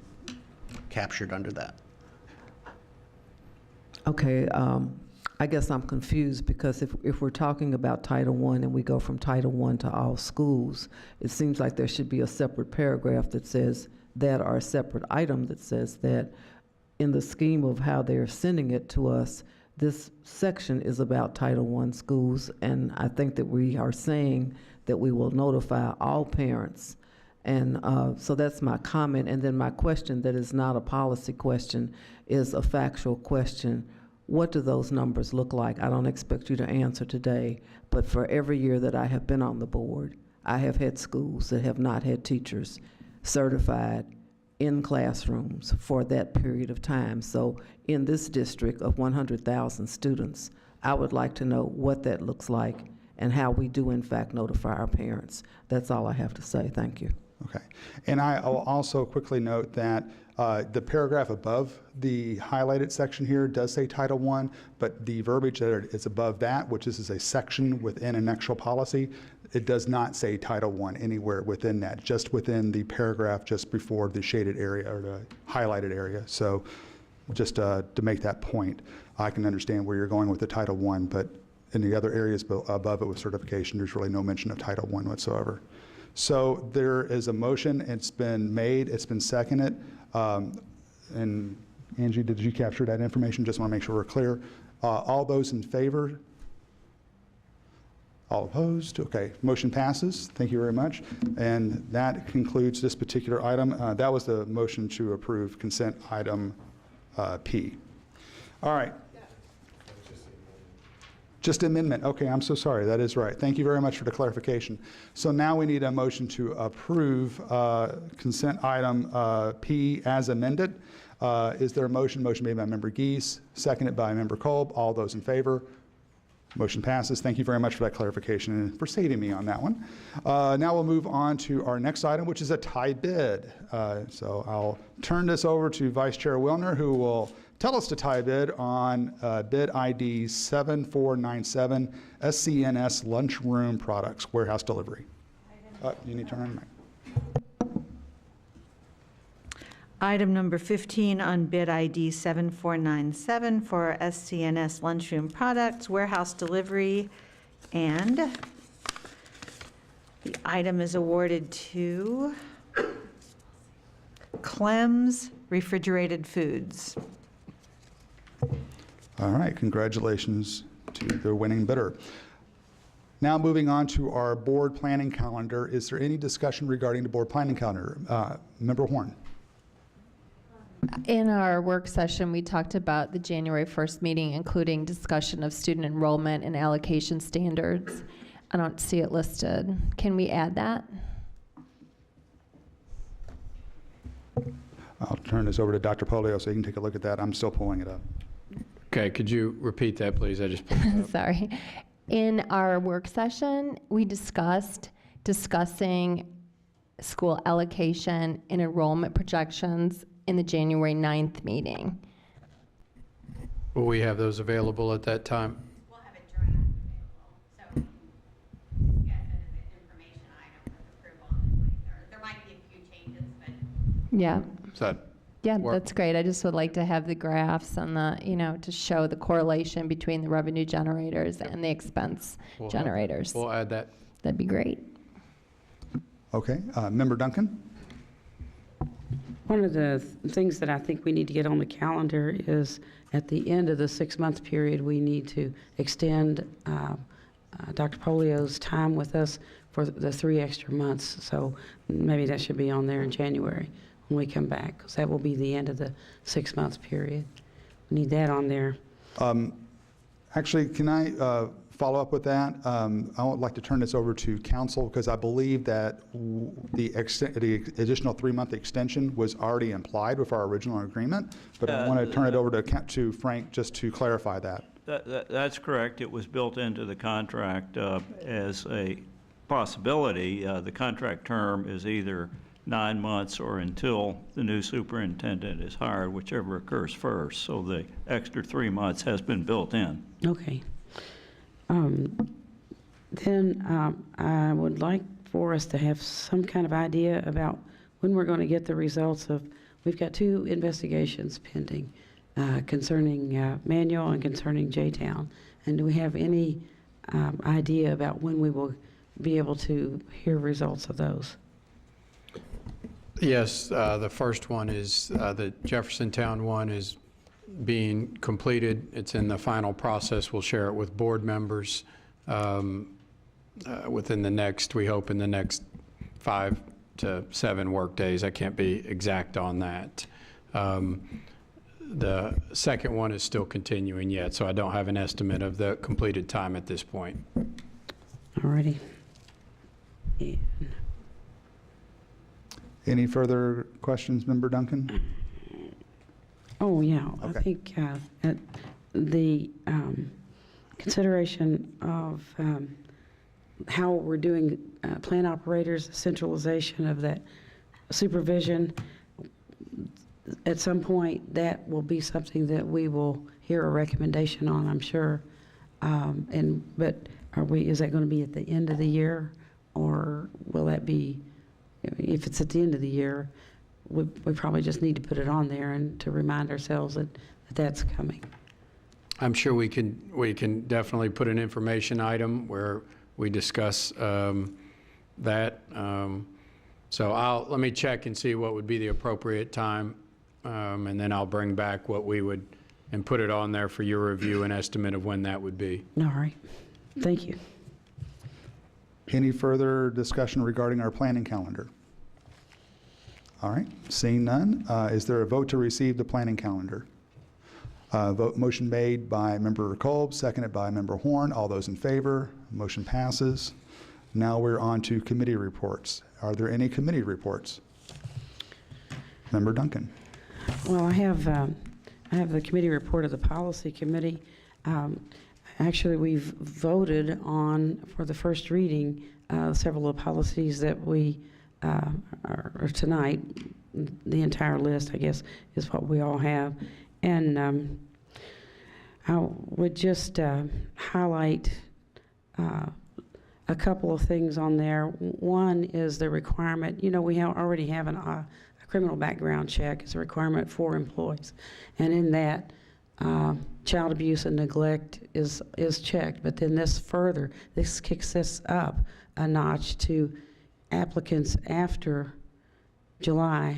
captured under that. Okay, I guess I'm confused because if we're talking about Title I and we go from Title I to all schools, it seems like there should be a separate paragraph that says that, or a separate item that says that. In the scheme of how they're sending it to us, this section is about Title I schools, and I think that we are saying that we will notify all parents. And so that's my comment. And then my question, that is not a policy question, is a factual question. What do those numbers look like? I don't expect you to answer today, but for every year that I have been on the board, I have had schools that have not had teachers certified in classrooms for that period of time. So in this district of 100,000 students, I would like to know what that looks like and how we do in fact notify our parents. That's all I have to say. Thank you. Okay. And I'll also quickly note that the paragraph above the highlighted section here does say Title I, but the verbiage that is above that, which is a section within an actual policy, it does not say Title I anywhere within that, just within the paragraph just before the shaded area or the highlighted area. So just to make that point, I can understand where you're going with the Title I, but in the other areas above it with certification, there's really no mention of Title I whatsoever. So there is a motion. It's been made. It's been seconded. And Angie, did you capture that information? Just want to make sure we're clear. All those in favor? All opposed? Okay, motion passes. Thank you very much. And that concludes this particular item. That was the motion to approve consent item P. All right. Just amendment. Okay, I'm so sorry. That is right. Thank you very much for the clarification. So now we need a motion to approve consent item P as amended. Is there a motion? Motion made by Member Geese, seconded by Member Kolb. All those in favor? Motion passes. Thank you very much for that clarification and for saving me on that one. Now we'll move on to our next item, which is a tie bid. So I'll turn this over to Vice Chair Wilner, who will tell us the tie bid on bid ID 7497, SCNS Lunchroom Products, Warehouse Delivery. You need to turn on the mic. Item number 15 on bid ID 7497 for SCNS Lunchroom Products, Warehouse Delivery, and the item is awarded to Clem's Refrigerated Foods. All right, congratulations to the winning bidder. Now moving on to our board planning calendar. Is there any discussion regarding the board planning calendar? Member Horn. In our work session, we talked about the January 1st meeting, including discussion of student enrollment and allocation standards. I don't see it listed. Can we add that? I'll turn this over to Dr. Polio so he can take a look at that. I'm still pulling it up. Okay, could you repeat that, please? I just pulled it up. Sorry. In our work session, we discussing school allocation and enrollment projections in the January 9th meeting. Will we have those available at that time? We'll have a draft available. So, yes, it is an information item with approval on the 23rd. There might be a few changes, but. Yeah. Is that Yeah, work? that's great. I just would like to have the graphs and the, to show the correlation between the revenue generators and the expense generators. We'll add that. That'd be great. Okay, Member Duncan? One of the things that I think we need to get on the calendar is at the end of the 6-month period, we need to extend Dr. Polio's time with us for the 3 extra months. So maybe that should be on there in January when we come back, because that will be the end of the 6-month period. We need that on there. Actually, can I follow up with that? I would like to turn this over to council because I believe that the additional 3-month extension was already implied with our original agreement, but I want to turn it over to Frank just to clarify that. That's correct. It was built into the contract as a possibility. The contract term is either 9 months or until the new superintendent is hired, whichever occurs first. So the extra 3 months has been built in. Okay. Then I would like for us to have some kind of idea about when we're going to get the results of, we've got 2 investigations pending concerning Manual and concerning J-Town. And do we have any idea about when we will be able to hear results of those? Yes, the first one is, the Jeffersontown one is being completed. It's in the final process. We'll share it with board members within the next, we hope in the next 5 to 7 work days. I can't be exact on that. The second one is still continuing yet, so I don't have an estimate of the completed time at this point. All righty. Any further questions, Member Duncan? Oh, yeah. Okay. I think at the consideration of how we're doing plant operators, centralization of that supervision, at some point that will be something that we will hear a recommendation on, I'm sure. But is that going to be at the end of the year, or will that be, if it's at the end of the year, we probably just need to put it on there and to remind ourselves that that's coming. I'm sure we can definitely put an information item where we discuss that. So let me check and see what would be the appropriate time, and then I'll bring back what we would, and put it on there for your review, an estimate of when that would be. All right. Thank you. Any further discussion regarding our planning calendar? All right, seeing none, is there a vote to receive the planning calendar? Motion made by Member Kolb, seconded by Member Horn. All those in favor, motion passes. Now we're on to committee reports. Are there any committee reports? Member Duncan. Well, I have the committee report of the policy committee. Actually, we've voted on, for the first reading, several of the policies that we are tonight. The entire list, I guess, is what we all have. And I would just highlight a couple of things on there. One is the requirement, we already have a criminal background check as a requirement for employees. And in that, child abuse and neglect is checked. But then this kicks this up a notch to applicants after July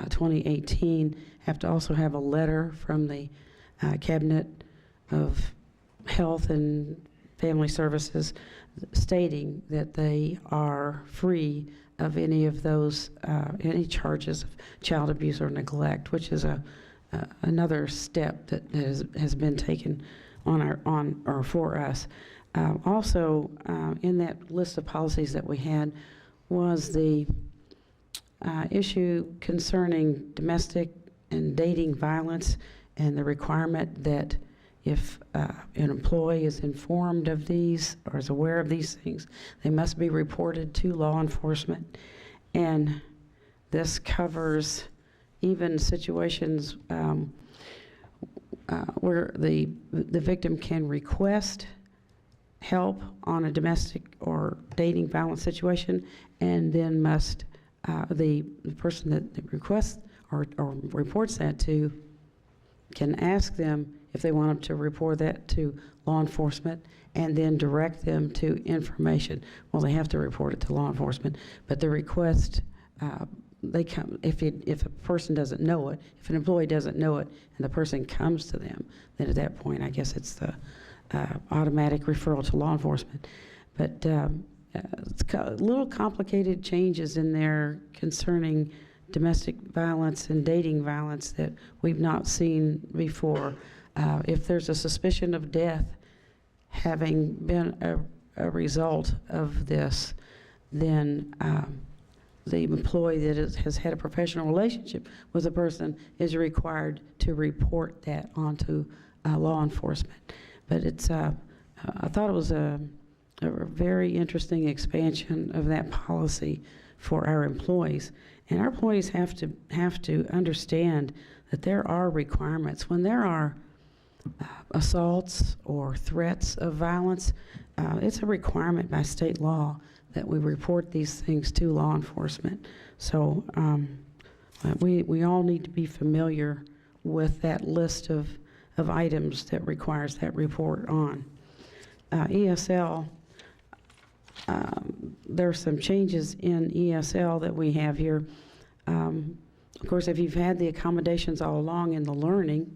2018 have to also have a letter from the cabinet of Health and Family Services stating that they are free of any of those, any charges of child abuse or neglect, which is another step that has been taken for us. Also, in that list of policies that we had was the issue concerning domestic and dating violence, and the requirement that if an employee is informed of these or is aware of these things, they must be reported to law enforcement. And this covers even situations where the victim can request help on a domestic or dating violence situation, and then must the person that requests or reports that to can ask them if they want them to report that to law enforcement, and then direct them to information. Well, they have to report it to law enforcement, but the request, they come, if a person doesn't know it, if an employee doesn't know it, and the person comes to them, then at that point, I guess it's the automatic referral to law enforcement. But it's little complicated changes in there concerning domestic violence and dating violence that we've not seen before. If there's a suspicion of death having been a result of this, then the employee that has had a professional relationship with a person is required to report that onto law enforcement. But it's, I thought it was a very interesting expansion of that policy for our employees. And our employees have to understand that there are requirements. When there are assaults or threats of violence, it's a requirement by state law that we report these things to law enforcement. So we all need to be familiar with that list of items that requires that report on. ESL, there are some changes in ESL that we have here. Of course, if you've had the accommodations all along in the learning,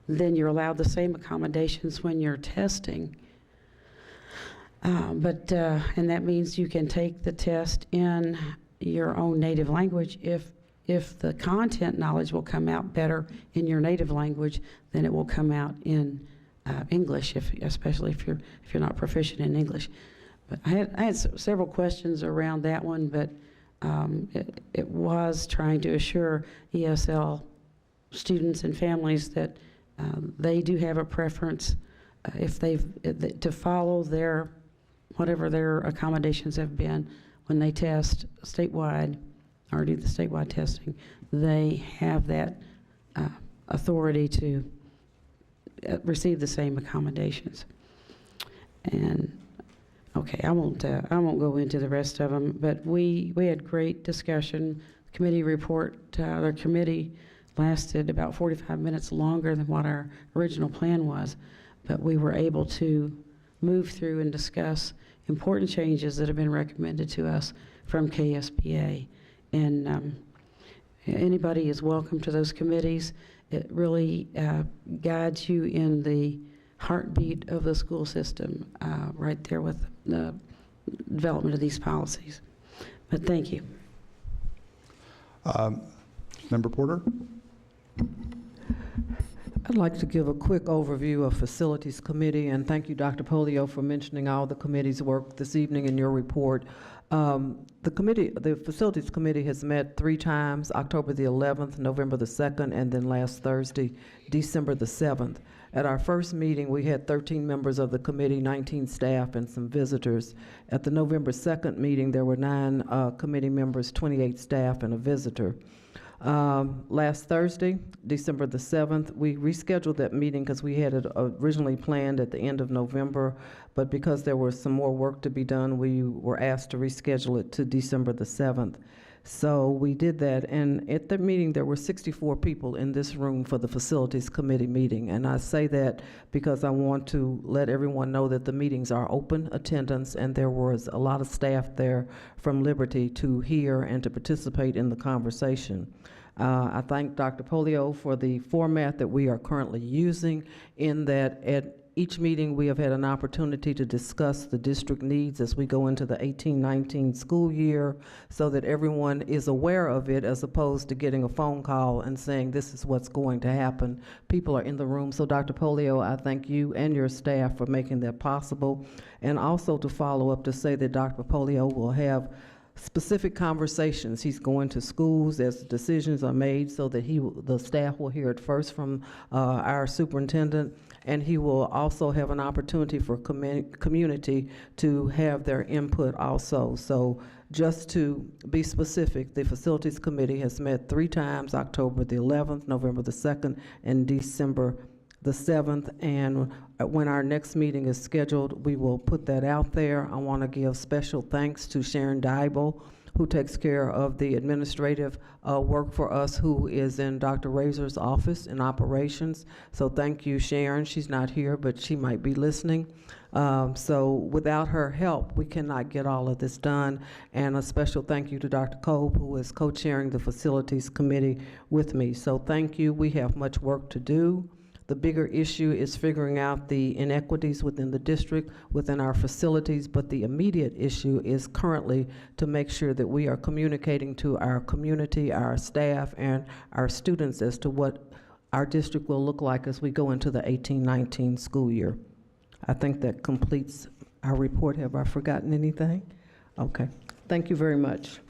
then you're allowed the same accommodations when you're testing. And that means you can take the test in your own native language. If the content knowledge will come out better in your native language, then it will come out in English, especially if you're not proficient in English. But I had several questions around that one, but it was trying to assure ESL students and families that they do have a preference to follow whatever their accommodations have been when they test statewide or do the statewide testing. They have that authority to receive the same accommodations. And okay, I won't go into the rest of them, but we had great discussion. Committee report, our committee lasted about 45 minutes longer than what our original plan was, but we were able to move through and discuss important changes that have been recommended to us from KSBA. And anybody is welcome to those committees. It really guides you in the heartbeat of the school system right there with the development of these policies. But thank you. Member Porter? I'd like to give a quick overview of Facilities Committee, and thank you, Dr. Polio, for mentioning all the committee's work this evening in your report. The Facilities Committee has met 3 times, October the 11th, November the 2nd, and then last Thursday, December the 7th. At our first meeting, we had 13 members of the committee, 19 staff, and some visitors. At the November 2nd meeting, there were 9 committee members, 28 staff, and a visitor. Last Thursday, December the 7th, we rescheduled that meeting because we had it originally planned at the end of November, but because there was some more work to be done, we were asked to reschedule it to December the 7th. So we did that, and at the meeting, there were 64 people in this room for the Facilities Committee meeting, and I say that because I want to let everyone know that the meetings are open attendance, and there was a lot of staff there from Liberty to hear and to participate in the conversation. I thank Dr. Polio for the format that we are currently using, in that at each meeting we have had an opportunity to discuss the district needs as we go into the 18-19 school year, so that everyone is aware of it, as opposed to getting a phone call and saying this is what's going to happen. People are in the room. So Dr. Polio, I thank you and your staff for making that possible. And also to follow up to say that Dr. Polio will have specific conversations. He's going to schools as decisions are made, so that the staff will hear it first from our superintendent, and he will also have an opportunity for community to have their input also. So just to be specific, the Facilities Committee has met 3 times, October the 11th, November the 2nd, and December the 7th, and when our next meeting is scheduled, we will put that out there. I want to give special thanks to Sharon Dybel, who takes care of the administrative work for us, who is in Dr. Razor's office in operations. So thank you, Sharon. She's not here, but she might be listening. So without her help, we cannot get all of this done. And a special thank you to Dr. Kolb, who is co-chairing the Facilities Committee with me. So thank you. We have much work to do. The bigger issue is figuring out the inequities within the district, within our facilities, but the immediate issue is currently to make sure that we are communicating to our community, our staff, and our students as to what our district will look like as we go into the 18-19 school year. I think that completes our report. Have I forgotten anything? Okay. Thank you very much.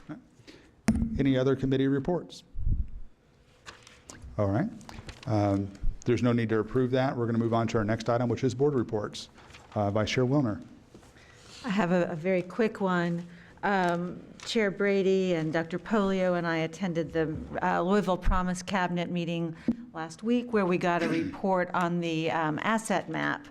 Any other committee reports? All right. There's no need to approve that. We're going to move on to our next item, which is board reports. Vice Chair Wilner. I have a very quick one. Chair Brady and Dr. Polio and I attended the Louisville Promise Cabinet meeting last week, where we got a report on the asset map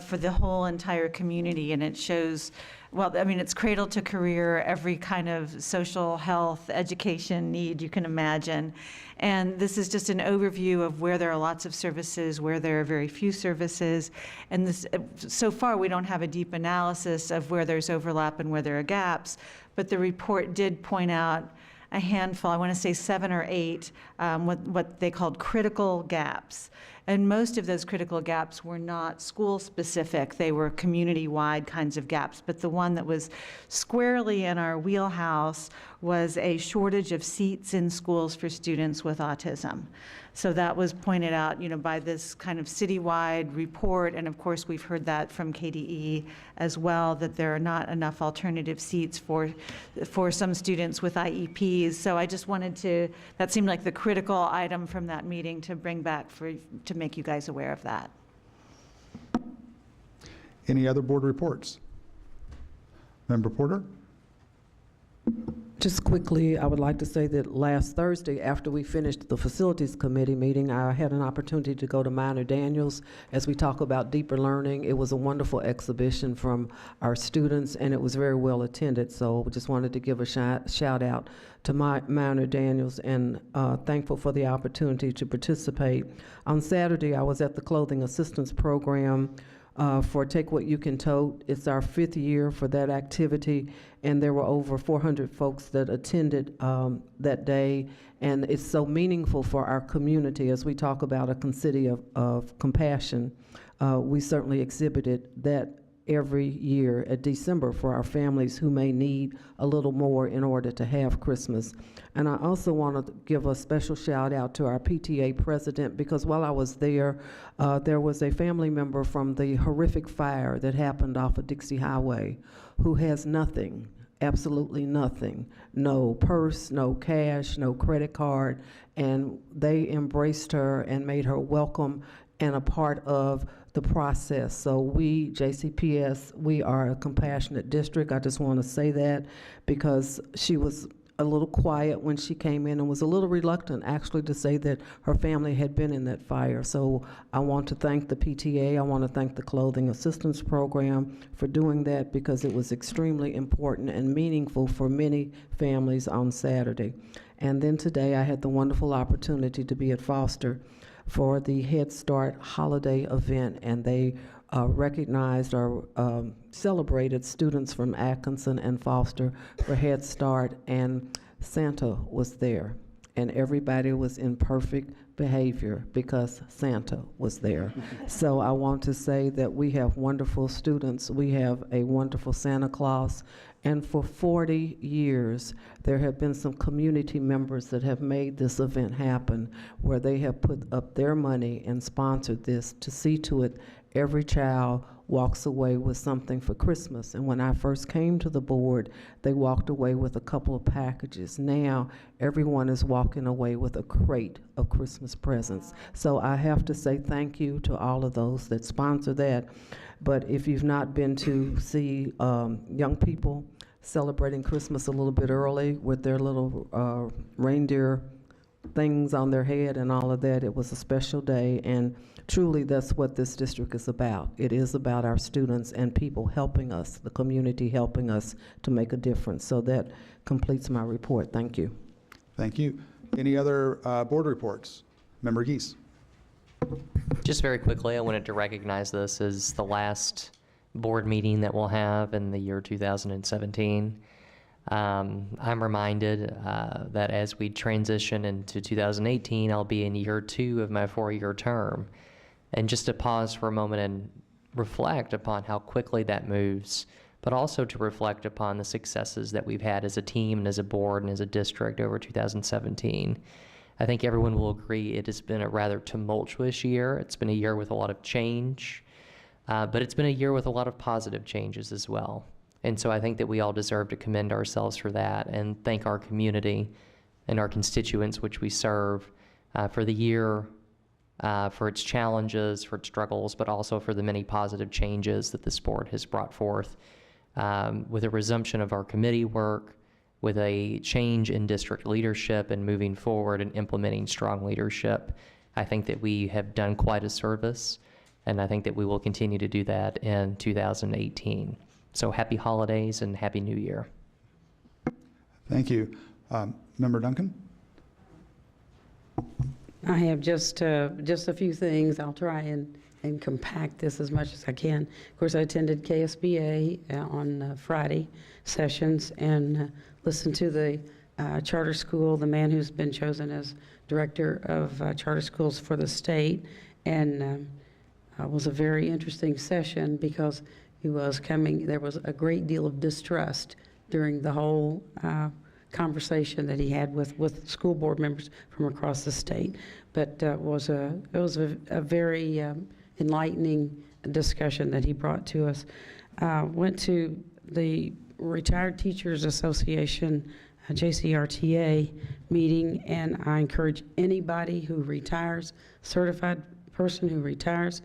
for the whole entire community, and it shows, well, I mean, it's cradle to career, every kind of social, health, education need you can imagine. And this is just an overview of where there are lots of services, where there are very few services. And this, so far, we don't have a deep analysis of where there's overlap and where there are gaps. But the report did point out a handful, I want to say 7 or 8, what they called critical gaps. And most of those critical gaps were not school-specific. They were community-wide kinds of gaps. But the one that was squarely in our wheelhouse was a shortage of seats in schools for students with autism. So that was pointed out, you know, by this kind of citywide report. And of course, we've heard that from KDE as well, that there are not enough alternative seats for some students with IEPs. So I just wanted to, that seemed like the critical item from that meeting to bring back to make you guys aware of that. Any other board reports? Member Porter? Just quickly, I would like to say that last Thursday, after we finished the Facilities Committee meeting, I had an opportunity to go to Minor Daniels as we talk about deeper learning. It was a wonderful exhibition from our students, and it was very well attended. So we just wanted to give a shout out to Minor Daniels, and thankful for the opportunity to participate. On Saturday, I was at the Clothing Assistance Program for Take What You Can Tote. It's our 5th year for that activity, and there were over 400 folks that attended that day, and it's so meaningful for our community as we talk about a city of compassion. We certainly exhibited that every year at December for our families who may need a little more in order to have Christmas. And I also want to give a special shout out to our PTA president, because while I was there, there was a family member from the horrific fire that happened off of Dixie Highway who has nothing, absolutely nothing, no purse, no cash, no credit card, and they embraced her and made her welcome and a part of the process. So we, JCPS, we are a compassionate district. I just want to say that because she was a little quiet when she came in and was a little reluctant actually to say that her family had been in that fire. So I want to thank the PTA. I want to thank the Clothing Assistance Program for doing that, because it was extremely important and meaningful for many families on Saturday. And then today I had the wonderful opportunity to be at Foster for the Head Start holiday event, and they recognized or celebrated students from Atkinson and Foster for Head Start, and Santa was there. and everybody was in perfect behavior because Santa was there. So I want to say that we have wonderful students. We have a wonderful Santa Claus. And for 40 years, there have been some community members that have made this event happen, where they have put up their money and sponsored this to see to it every child walks away with something for Christmas. And when I first came to the board, they walked away with a couple of packages. Now, everyone is walking away with a crate of Christmas presents. So I have to say thank you to all of those that sponsor that. But if you've not been to see young people celebrating Christmas a little bit early with their little reindeer things on their head and all of that, it was a special day, and truly that's what this district is about. It is about our students and people helping us, the community helping us to make a difference. So that completes my report. Thank you. Thank you. Any other board reports? Member Geese. Just very quickly, I wanted to recognize this as the last board meeting that we'll have in the year 2017. I'm reminded that as we transition into 2018, I'll be in year 2 of my 4-year term. And just to pause for a moment and reflect upon how quickly that moves, but also to reflect upon the successes that we've had as a team and as a board and as a district over 2017. I think everyone will agree it has been a rather tumultuous year. It's been a year with a lot of change, but it's been a year with a lot of positive changes as well. And so I think that we all deserve to commend ourselves for that and thank our community and our constituents which we serve for the year, for its challenges, for its struggles, but also for the many positive changes that this board has brought forth with a resumption of our committee work, with a change in district leadership and moving forward and implementing strong leadership. I think that we have done quite a service, and I think that we will continue to do that in 2018. So happy holidays and happy new year. Thank you. Member Duncan? I have just a few things. I'll try and compact this as much as I can. Of course, I attended KSBA on Friday sessions and listened to the charter school, the man who's been chosen as director of charter schools for the state. And it was a very interesting session because he was coming, there was a great deal of distrust during the whole conversation that he had with school board members from across the state. But it was a very enlightening discussion that he brought to us. Went to the Retired Teachers Association, JCRTA meeting, and I encourage anybody who retires, certified person who retires,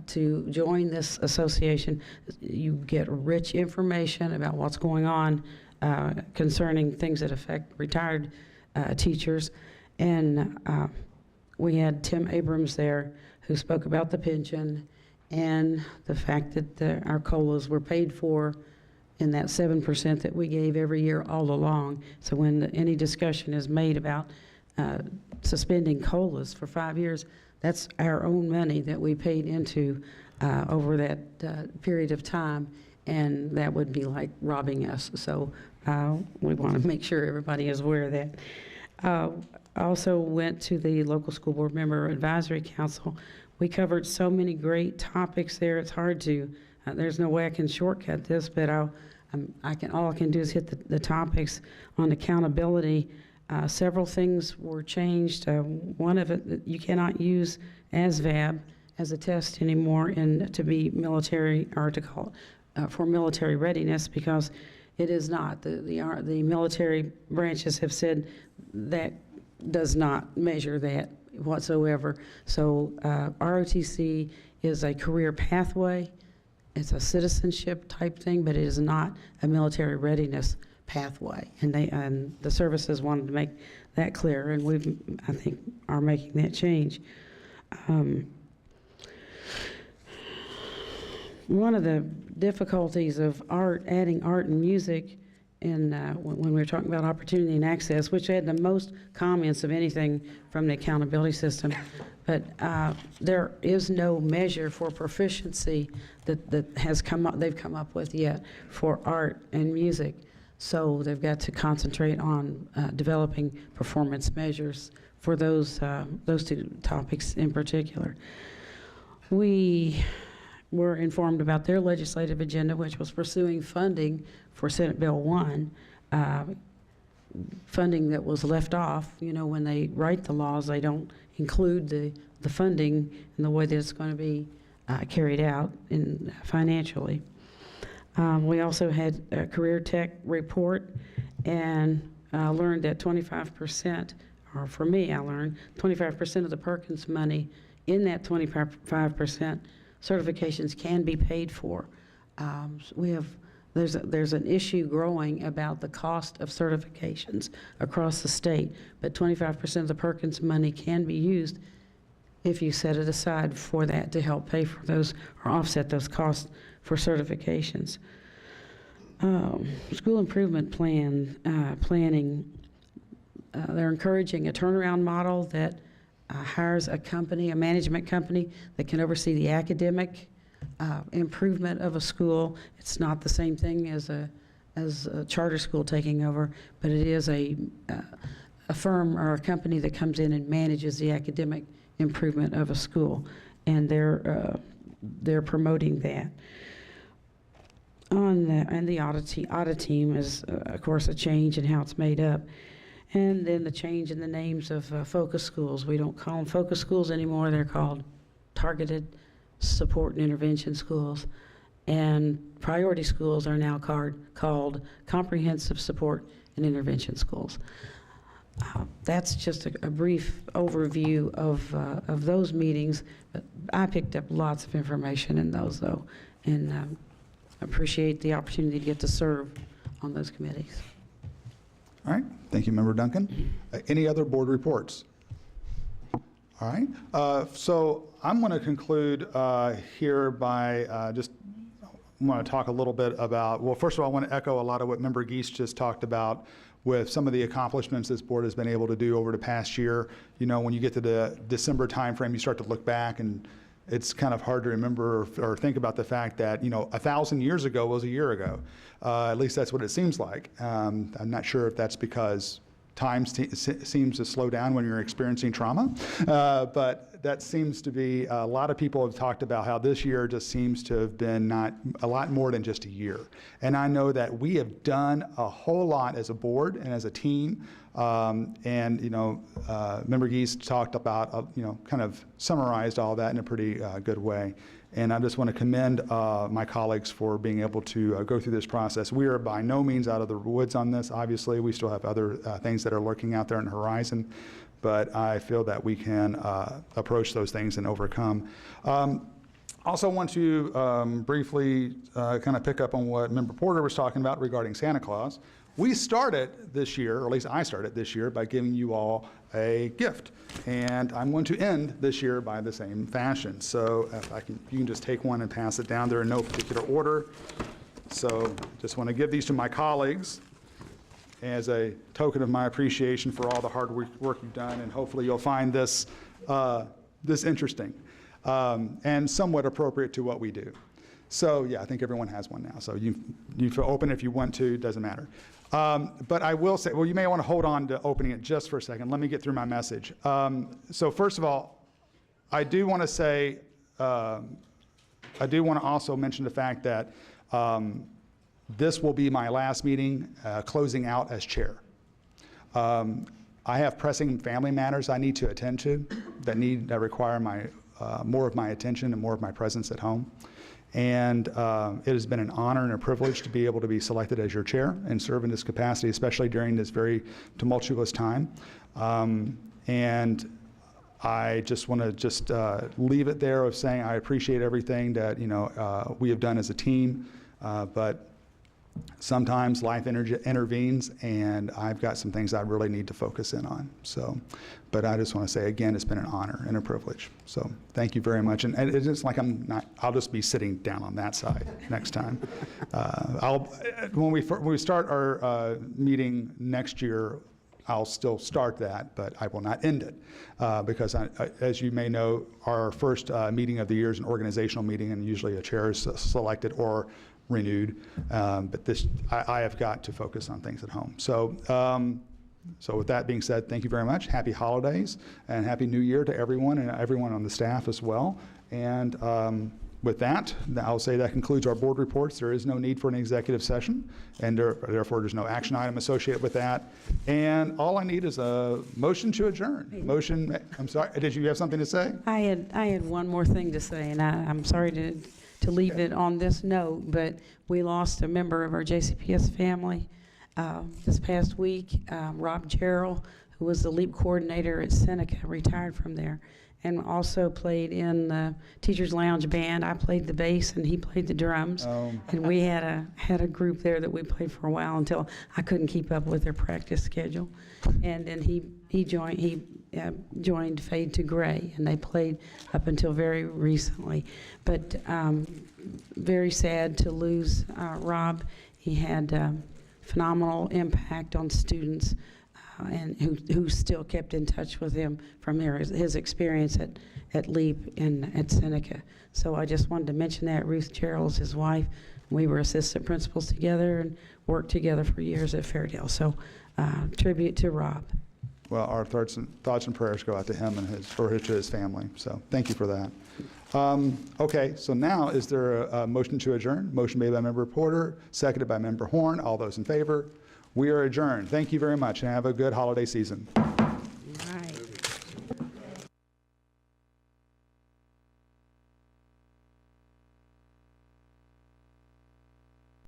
to join this association. You get rich information about what's going on concerning things that affect retired teachers. And we had Tim Abrams there who spoke about the pension and the fact that our COLAs were paid for in that 7% that we gave every year all along. So when any discussion is made about suspending COLAs for 5 years, that's our own money that we paid into over that period of time, and that would be like robbing us. So we want to make sure everybody is aware of that. I also went to the local school board member advisory council. We covered so many great topics there. It's hard to, there's no way I can shortcut this, but all I can do is hit the topics on accountability. Several things were changed. One of it, you cannot use ASVAB as a test anymore to be military, or to call for military readiness, because it is not. The military branches have said that does not measure that whatsoever. So ROTC is a career pathway. It's a citizenship type thing, but it is not a military readiness pathway. And the services wanted to make that clear, and we, I think, are making that change. One of the difficulties of adding art and music in when we were talking about opportunity and access, which had the most comments of anything from the accountability system, but there is no measure for proficiency that has come up, they've come up with yet for art and music. So they've got to concentrate on developing performance measures for those two topics in particular. We were informed about their legislative agenda, which was pursuing funding for Senate Bill 1, funding that was left off. You know, when they write the laws, they don't include the funding in the way that it's going to be carried out financially. We also had a career tech report and learned that 25%, or for me, I learned 25% of the Perkins money in that 25% certifications can be paid for. There's an issue growing about the cost of certifications across the state, but 25% of the Perkins money can be used if you set it aside for that to help pay for those or offset those costs for certifications. School improvement planning, they're encouraging a turnaround model that hires a company, a management company that can oversee the academic improvement of a school. It's not the same thing as a charter school taking over, but it is a firm or a company that comes in and manages the academic improvement of a school, and they're promoting that. And the audit team is, of course, a change in how it's made up. And then the change in the names of focus schools. We don't call them focus schools anymore. They're called targeted support and intervention schools. And priority schools are now called comprehensive support and intervention schools. That's just a brief overview of those meetings. I picked up lots of information in those, though, and appreciate the opportunity to get to serve on those committees. All right, thank you, Member Duncan. Any other board reports? All right, so I'm going to conclude here by just want to talk a little bit about, well, first of all, I want to echo a lot of what Member Geese just talked about with some of the accomplishments this board has been able to do over the past year. You know, when you get to the December timeframe, you start to look back, and it's kind of hard to remember or think about the fact that, you know, 1,000 years ago was a year ago. At least that's what it seems like. I'm not sure if that's because time seems to slow down when you're experiencing trauma, but that seems to be, a lot of people have talked about how this year just seems to have been not a lot more than just a year. And I know that we have done a whole lot as a board and as a team. And, you know, Member Geese talked about, you know, kind of summarized all that in a pretty good way. And I just want to commend my colleagues for being able to go through this process. We are by no means out of the woods on this. Obviously, we still have other things that are lurking out there on the horizon, but I feel that we can approach those things and overcome. Also want to briefly kind of pick up on what Member Porter was talking about regarding Santa Claus. We started this year, or at least I started this year, by giving you all a gift. And I'm going to end this year by the same fashion. So if you can just take one and pass it down. They're in no particular order. So just want to give these to my colleagues as a token of my appreciation for all the hard work you've done. And hopefully you'll find this, this interesting and somewhat appropriate to what we do. So yeah, I think everyone has one now. So you feel open if you want to, doesn't matter. But I will say, well, you may want to hold on to opening it just for a second. Let me get through my message. So first of all, I do want to say, I do want to also mention the fact that this will be my last meeting closing out as chair. I have pressing family matters I need to attend to that require more of my attention and more of my presence at home. And it has been an honor and a privilege to be able to be selected as your chair and serve in this capacity, especially during this very tumultuous time. And I just want to leave it there of saying I appreciate everything that we have done as a team, but sometimes life intervenes, and I've got some things I really need to focus in on. So, but I just want to say again, it's been an honor and a privilege. So thank you very much. And it's just like I'll just be sitting down on that side next time. When we start our meeting next year, I'll still start that, but I will not end it because, as you may know, our first meeting of the year is an organizational meeting, and usually a chair is selected or renewed. But I have got to focus on things at home. So with that being said, thank you very much. Happy holidays and Happy New Year to everyone and everyone on the staff as well. And with that, I'll say that concludes our board reports. There is no need for an executive session, and therefore there's no action item associated with that. And all I need is a motion to adjourn. Motion, I'm sorry, did you have something to say? I had one more thing to say, and I'm sorry to leave it on this note, but we lost a member of our JCPS family this past week. Rob Gerald, who was the LEAP coordinator at Seneca, retired from there, and also played in the Teachers Lounge band. I played the bass and he played the drums. And we had a group there that we played for a while until I couldn't keep up with their practice schedule. And then he joined Fade to Gray, and they played up until very recently. But very sad to lose Rob. He had phenomenal impact on students, and who still kept in touch with him from his experience at LEAP and at Seneca. So I just wanted to mention that. Ruth Gerald's his wife. We were assistant principals together and worked together for years at Fairdale. So tribute to Rob. Well, our thoughts and prayers go out to him and to his family. So thank you for that. Okay, so now is there a motion to adjourn? Motion made by Member Porter, seconded by Member Horn. All those in favor? We are adjourned. Thank you very much, and have a good holiday season. All right.